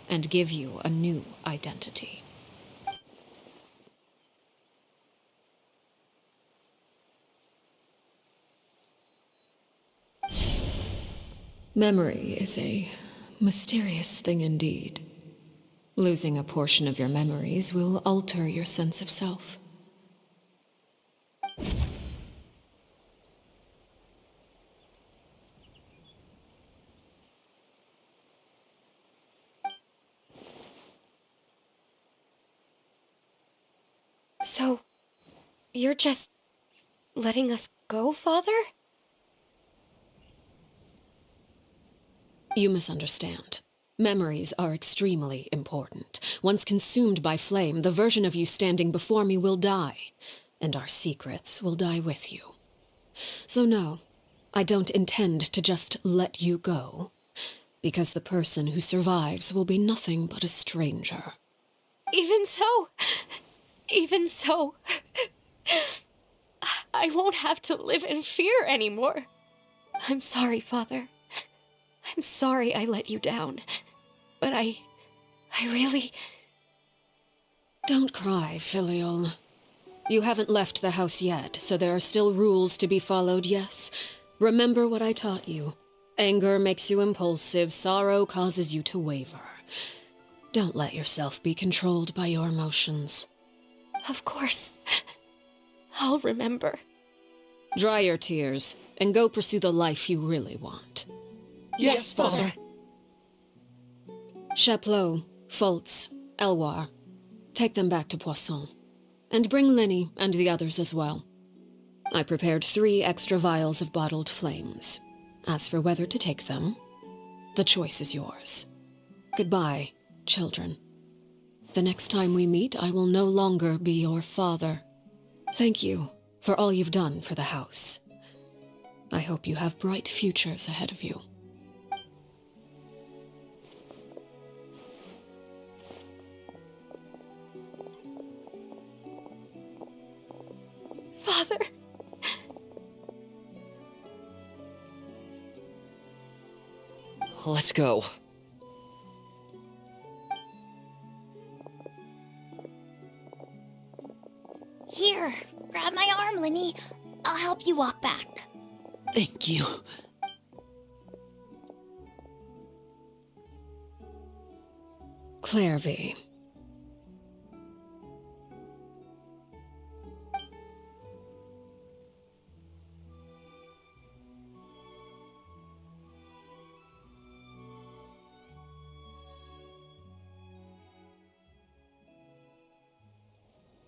and give you a new identity. Memory is a mysterious thing indeed. Losing a portion of your memories will alter your sense of self. So, you're just letting us go, Father? You misunderstand. Memories are extremely important. Once consumed by flame, the version of you standing before me will die, and our secrets will die with you. So no, I don't intend to just let you go, because the person who survives will be nothing but a stranger. Even so, I won't have to live in fear anymore. I'm sorry, Father. I'm sorry I let you down. But I really... Don't cry, Filial. You haven't left the house yet, so there are still rules to be followed, yes? Remember what I taught you. Anger makes you impulsive, sorrow causes you to waver. Don't let yourself be controlled by your emotions. Of course. I'll remember. Dry your tears, and go pursue the life you really want. Yes, Father. Chaplot, Foltz, Elwar, take them back to Poisson. And bring Linny and the others as well. I prepared 3 extra vials of bottled flames. As for whether to take them, the choice is yours. Goodbye, children. The next time we meet, I will no longer be your father. Thank you for all you've done for the house. I hope you have bright futures ahead of you. Father. Let's go. Here, grab my arm, Linny. I'll help you walk back. Thank you. Clairvy.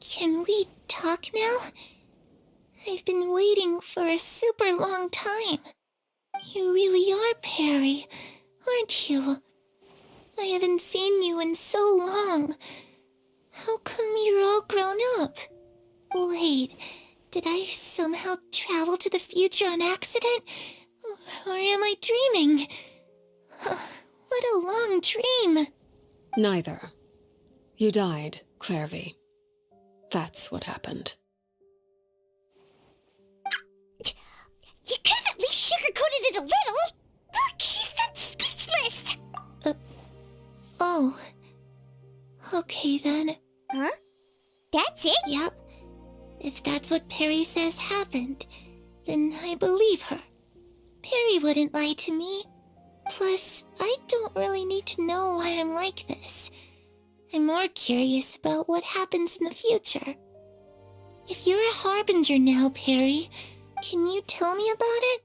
Can we talk now? I've been waiting for a super long time. You really are Perry, aren't you? I haven't seen you in so long. How come you're all grown up? Wait, did I somehow travel to the future on accident? Or am I dreaming? What a long dream. Neither. You died, Clairvy. That's what happened. You could have at least sugarcoated it a little. Look, she's that speechless. Oh. Okay then. Huh? That's it? Yep. If that's what Perry says happened, then I believe her. Perry wouldn't lie to me. Plus, I don't really need to know why I'm like this. I'm more curious about what happens in the future. If you're a harbinger now, Perry, can you tell me about it?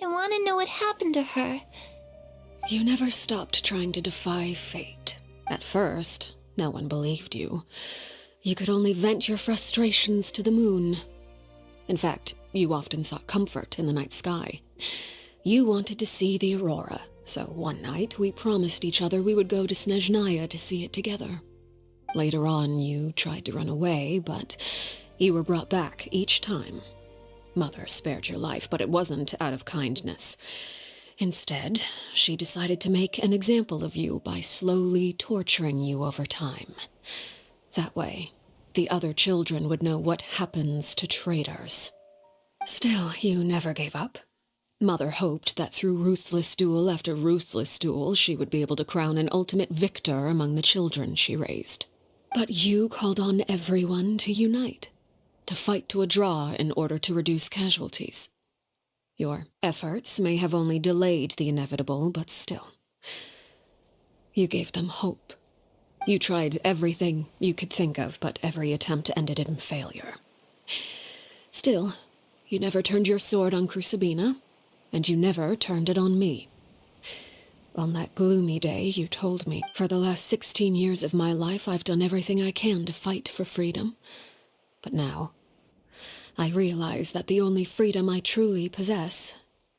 I want to know what happened to her. You never stopped trying to defy fate. At first, no one believed you. You could only vent your frustrations to the moon. In fact, you often sought comfort in the night sky. You wanted to see the aurora, so one night we promised each other we would go to Snezhnaya to see it together. Later on, you tried to run away, but you were brought back each time. Mother spared your life, but it wasn't out of kindness. Instead, she decided to make an example of you by slowly torturing you over time. That way, the other children would know what happens to traitors. Still, you never gave up. Mother hoped that through ruthless duel after ruthless duel, she would be able to crown an ultimate victor among the children she raised. But you called on everyone to unite, to fight to a draw in order to reduce casualties. Your efforts may have only delayed the inevitable, but still. You gave them hope. You tried everything you could think of, but every attempt ended in failure. Still, you never turned your sword on Crucibina, and you never turned it on me. On that gloomy day, you told me, for the last 16 years of my life, I've done everything I can to fight for freedom. But now, I realize that the only freedom I truly possess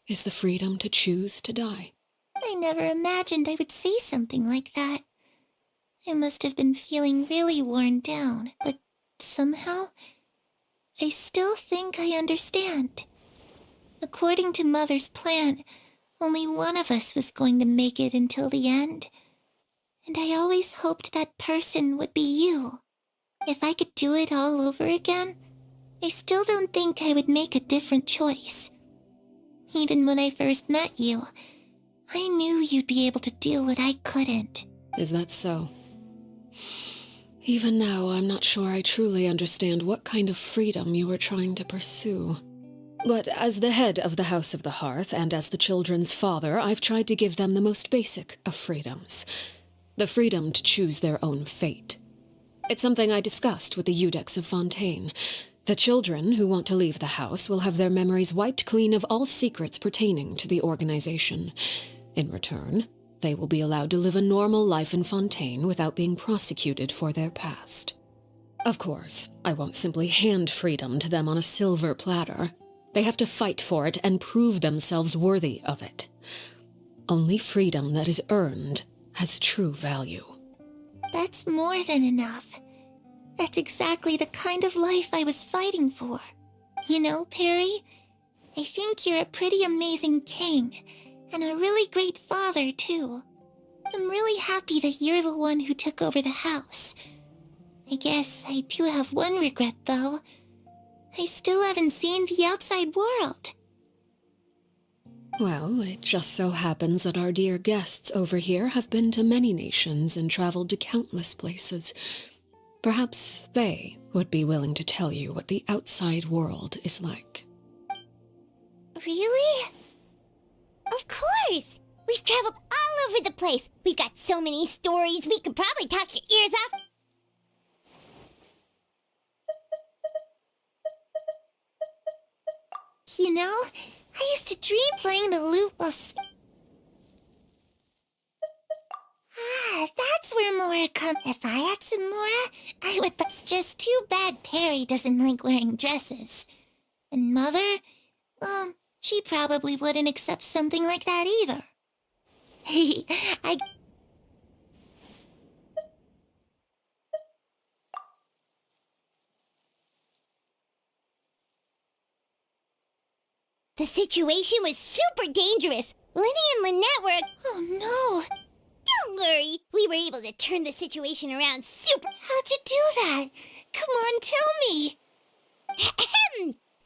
is the freedom to choose to die. I never imagined I would say something like that. I must have been feeling really worn down, but somehow, I still think I understand. According to Mother's plan, only one of us was going to make it until the end. And I always hoped that person would be you. If I could do it all over again, I still don't think I would make a different choice. Even when I first met you, I knew you'd be able to do what I couldn't. Is that so? Even now, I'm not sure I truly understand what kind of freedom you are trying to pursue. But as the head of the House of the Hearth, and as the children's father, I've tried to give them the most basic of freedoms. The freedom to choose their own fate. It's something I discussed with the Iudex of Fontaine. The children who want to leave the house will have their memories wiped clean of all secrets pertaining to the organization. In return, they will be allowed to live a normal life in Fontaine without being prosecuted for their past. Of course, I won't simply hand freedom to them on a silver platter. They have to fight for it and prove themselves worthy of it. Only freedom that is earned has true value. That's more than enough. That's exactly the kind of life I was fighting for. You know, Perry, I think you're a pretty amazing king, and a really great father, too. I'm really happy that you're the one who took over the house. I guess I do have one regret, though. I still haven't seen the outside world. Well, it just so happens that our dear guests over here have been to many nations and traveled to countless places. Perhaps they would be willing to tell you what the outside world is like. Really? Of course! We've traveled all over the place. We've got so many stories, we could probably talk your ears off. You know, I used to dream playing the lute while... that's where Mora comes. If I had some Mora, I would... It's just too bad Perry doesn't like wearing dresses. And Mother, well, she probably wouldn't accept something like that either. The situation was super dangerous. Lenny and Lynette were... Oh no! Don't worry. We were able to turn the situation around super... How'd you do that? Come on, tell me!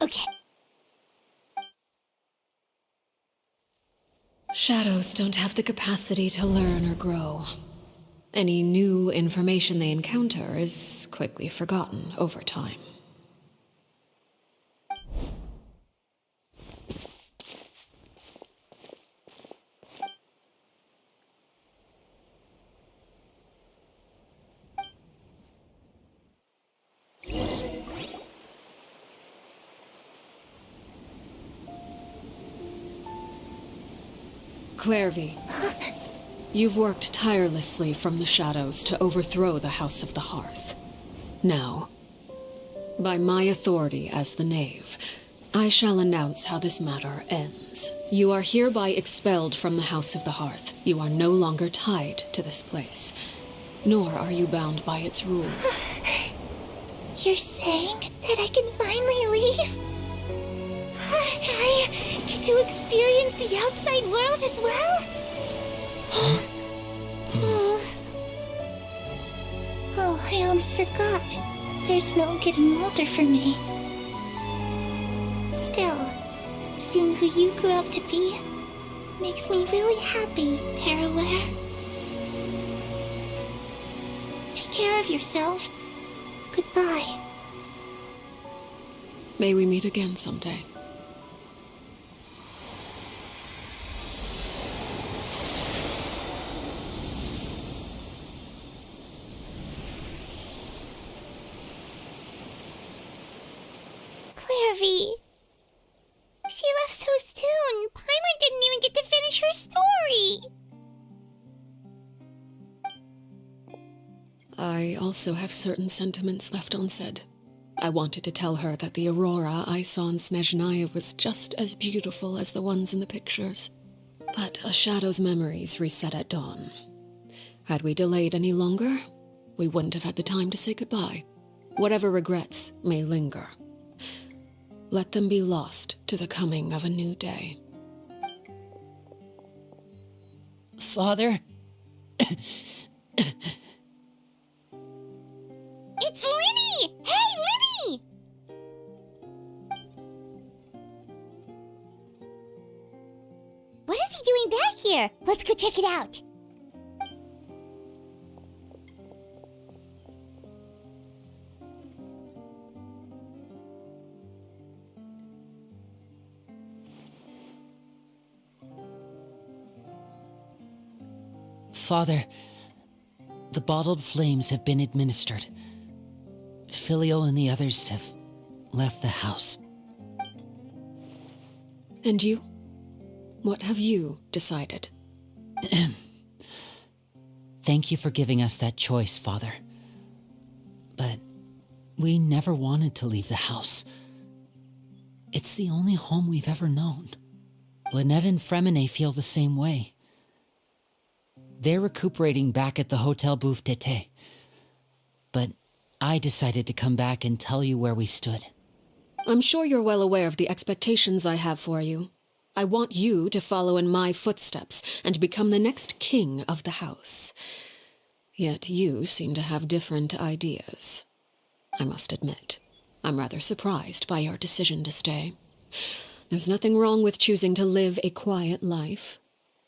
Okay. Shadows don't have the capacity to learn or grow. Any new information they encounter is quickly forgotten over time. Clairvy, you've worked tirelessly from the shadows to overthrow the House of the Hearth. Now, by my authority as the Knave, I shall announce how this matter ends. You are hereby expelled from the House of the Hearth. You are no longer tied to this place, nor are you bound by its rules. You're saying that I can finally leave? I get to experience the outside world as well? Oh, I almost forgot. There's no getting older for me. Still, seeing who you grew up to be makes me really happy, Paraware. Take care of yourself. Goodbye. May we meet again someday. Clairvy. She left so soon. Paimon didn't even get to finish her story. I also have certain sentiments left unsaid. I wanted to tell her that the aurora I saw in Snezhnaya was just as beautiful as the ones in the pictures. But a shadow's memories reset at dawn. Had we delayed any longer, we wouldn't have had the time to say goodbye. Whatever regrets may linger, let them be lost to the coming of a new day. Father? It's Linny! Hey, Linny! What is he doing back here? Let's go check it out. Father, the bottled flames have been administered. Filial and the others have left the house. And you? What have you decided? Thank you for giving us that choice, Father. But we never wanted to leave the house. It's the only home we've ever known. Lynette and Fremine feel the same way. They're recuperating back at the Hotel Bouffe d'été. But I decided to come back and tell you where we stood. I'm sure you're well aware of the expectations I have for you. I want you to follow in my footsteps and become the next king of the house. Yet you seem to have different ideas. I must admit, I'm rather surprised by your decision to stay. There's nothing wrong with choosing to live a quiet life.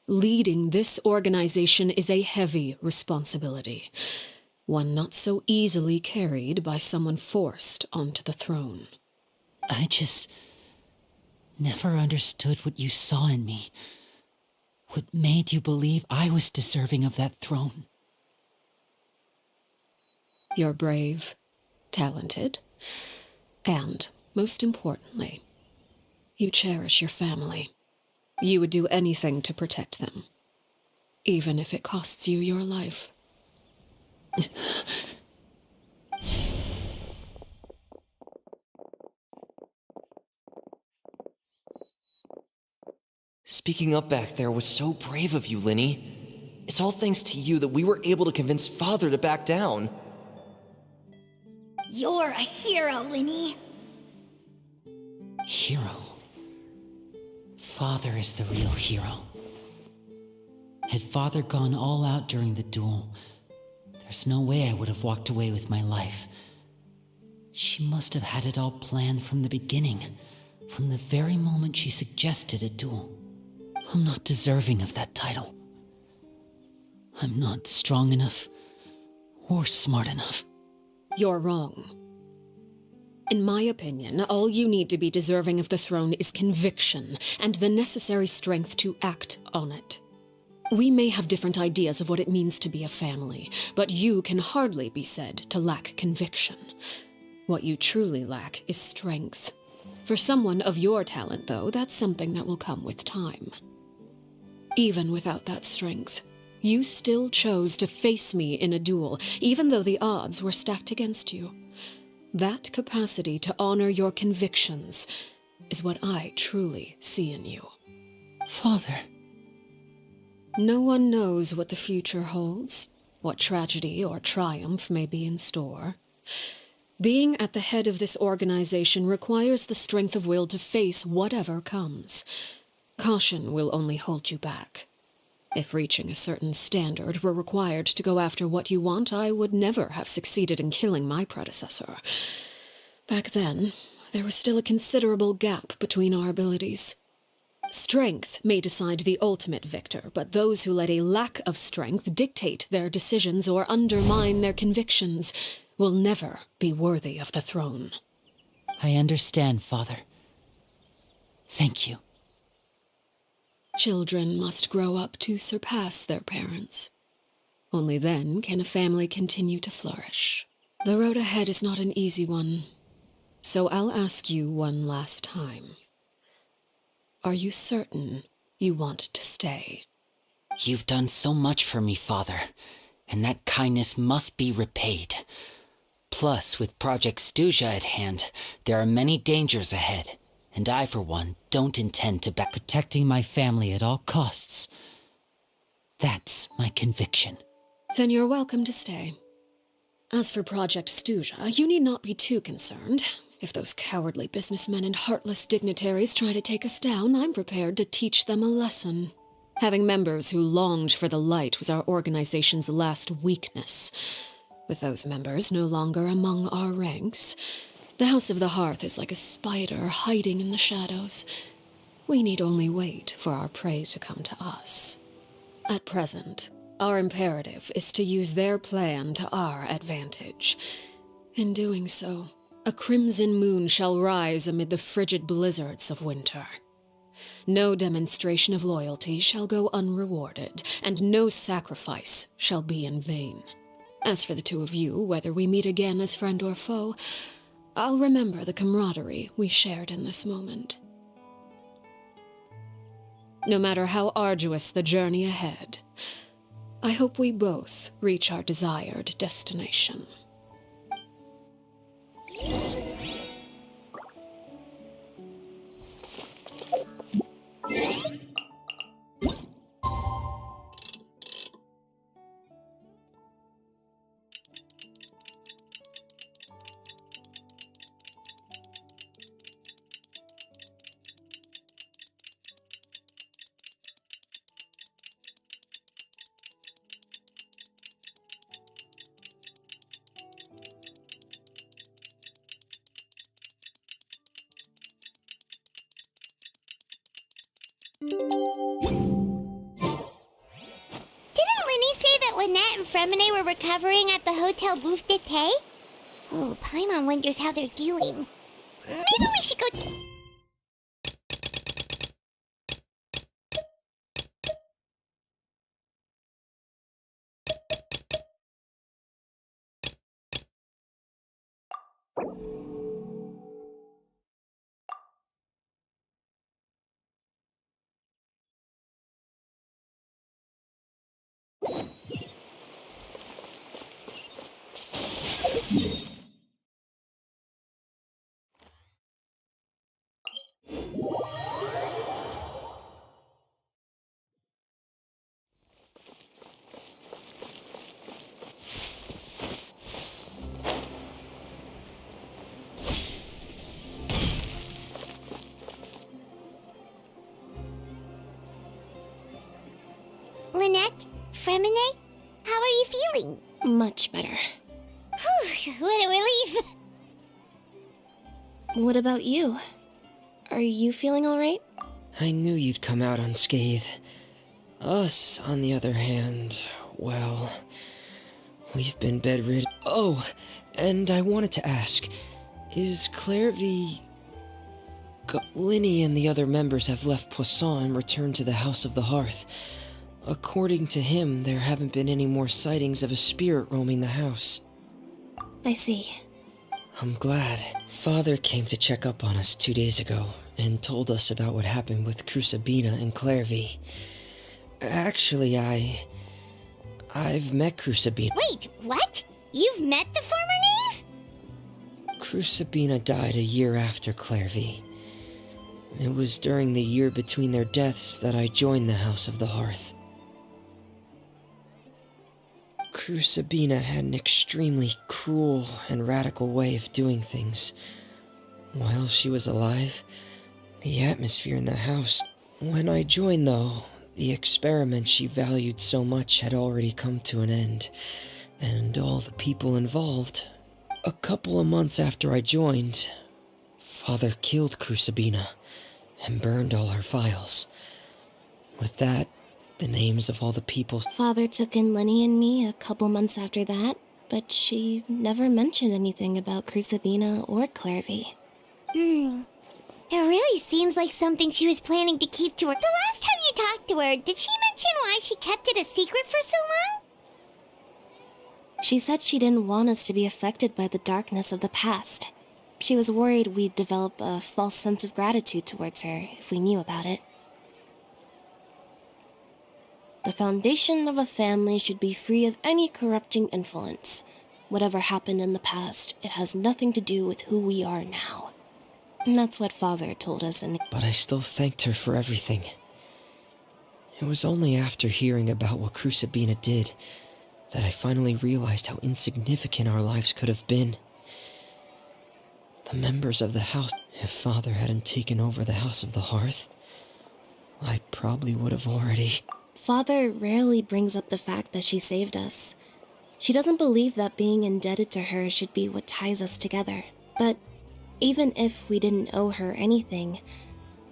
Leading this organization is a heavy responsibility, one not so easily carried by someone forced onto the throne. I just never understood what you saw in me. What made you believe I was deserving of that throne? You're brave, talented, and, most importantly, you cherish your family. You would do anything to protect them, even if it costs you your life. Speaking up back there was so brave of you, Linny. It's all thanks to you that we were able to convince Father to back down. You're a hero, Linny. Hero? Father is the real hero. Had Father gone all out during the duel, there's no way I would have walked away with my life. She must have had it all planned from the beginning, from the very moment she suggested a duel. I'm not deserving of that title. I'm not strong enough or smart enough. You're wrong. In my opinion, all you need to be deserving of the throne is conviction and the necessary strength to act on it. We may have different ideas of what it means to be a family, but you can hardly be said to lack conviction. What you truly lack is strength. For someone of your talent, though, that's something that will come with time. Even without that strength, you still chose to face me in a duel, even though the odds were stacked against you. That capacity to honor your convictions is what I truly see in you. Father. No one knows what the future holds, what tragedy or triumph may be in store. Being at the head of this organization requires the strength of will to face whatever comes. Caution will only hold you back. If reaching a certain standard were required to go after what you want, I would never have succeeded in killing my predecessor. Back then, there was still a considerable gap between our abilities. Strength may decide the ultimate victor, but those who let a lack of strength dictate their decisions or undermine their convictions will never be worthy of the throne. I understand, Father. Thank you. Children must grow up to surpass their parents. Only then can a family continue to flourish. The road ahead is not an easy one, so I'll ask you one last time. Are you certain you want to stay? You've done so much for me, Father, and that kindness must be repaid. Plus, with Project Stuja at hand, there are many dangers ahead, And I, for one, don't intend to back protecting my family at all costs. That's my conviction. Then you're welcome to stay. As for Project Stuja, you need not be too concerned. If those cowardly businessmen and heartless dignitaries try to take us down, I'm prepared to teach them a lesson. Having members who longed for the light was our organization's last weakness. With those members no longer among our ranks, the House of the Hearth is like a spider hiding in the shadows. We need only wait for our prey to come to us. At present, our imperative is to use their plan to our advantage. In doing so, a crimson moon shall rise amid the frigid blizzards of winter. No demonstration of loyalty shall go unrewarded, and no sacrifice shall be in vain. As for the two of you, whether we meet again as friend or foe, I'll remember the camaraderie we shared in this moment. No matter how arduous the journey ahead, I hope we both reach our desired destination. Didn't Linny say that Lynette and Fremine were recovering at the Hotel Bouffe d'été? Oh, Paimon wonders how they're doing. Maybe we should go... Lynette? Fremine? How are you feeling? Much better. Whew, what a relief! What about you? Are you feeling alright? I knew you'd come out unscathed. Us, on the other hand, well, we've been bedridden. Oh, and I wanted to ask, is Clairvy... Linny and the other members have left Poisson and returned to the House of the Hearth. According to him, there haven't been any more sightings of a spirit roaming the house. I see. I'm glad. Father came to check up on us 2 days ago and told us about what happened with Crucibina and Clairvy. Actually, I've met Crucibina. Wait, what? You've met the former knave? Crucibina died a year after Clairvy. It was during the year between their deaths that I joined the House of the Hearth. Crucibina had an extremely cruel and radical way of doing things. While she was alive, the atmosphere in the house... When I joined, though, the experiment she valued so much had already come to an end, and all the people involved. A couple of months after I joined, Father killed Crucibina and burned all her files. With that, the names of all the people... Father took in Lenny and me a couple months after that, but she never mentioned anything about Crucibina or Clairvy. It really seems like something she was planning to keep to her. The last time you talked to her, did she mention why she kept it a secret for so long? She said she didn't want us to be affected by the darkness of the past. She was worried we'd develop a false sense of gratitude towards her if we knew about it. The foundation of a family should be free of any corrupting influence. Whatever happened in the past, it has nothing to do with who we are now. That's what Father told us in... But I still thanked her for everything. It was only after hearing about what Crucibina did that I finally realized how insignificant our lives could have been. The members of the house... If Father hadn't taken over the House of the Hearth, I probably would have already... Father rarely brings up the fact that she saved us. She doesn't believe that being indebted to her should be what ties us together. But even if we didn't owe her anything,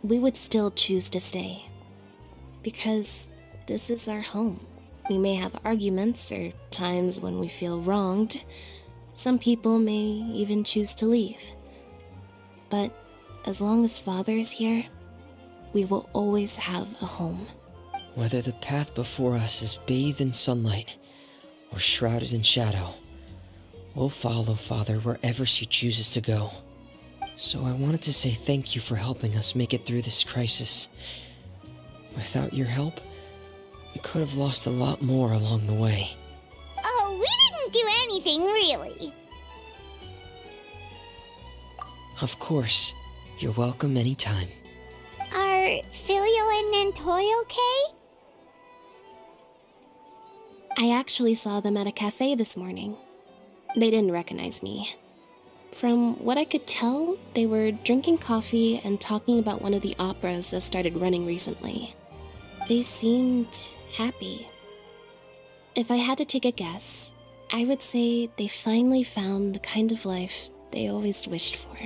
we would still choose to stay. Because this is our home. We may have arguments or times when we feel wronged. Some people may even choose to leave. But as long as Father is here, we will always have a home. Whether the path before us is bathed in sunlight or shrouded in shadow, we'll follow Father wherever she chooses to go. So I wanted to say thank you for helping us make it through this crisis. Without your help, we could have lost a lot more along the way. Oh, we didn't do anything, really. Of course. You're welcome anytime. Are Filial and Nantoy okay? I actually saw them at a cafe this morning. They didn't recognize me. From what I could tell, they were drinking coffee and talking about one of the operas that started running recently. They seemed happy. If I had to take a guess, I would say they finally found the kind of life they always wished for.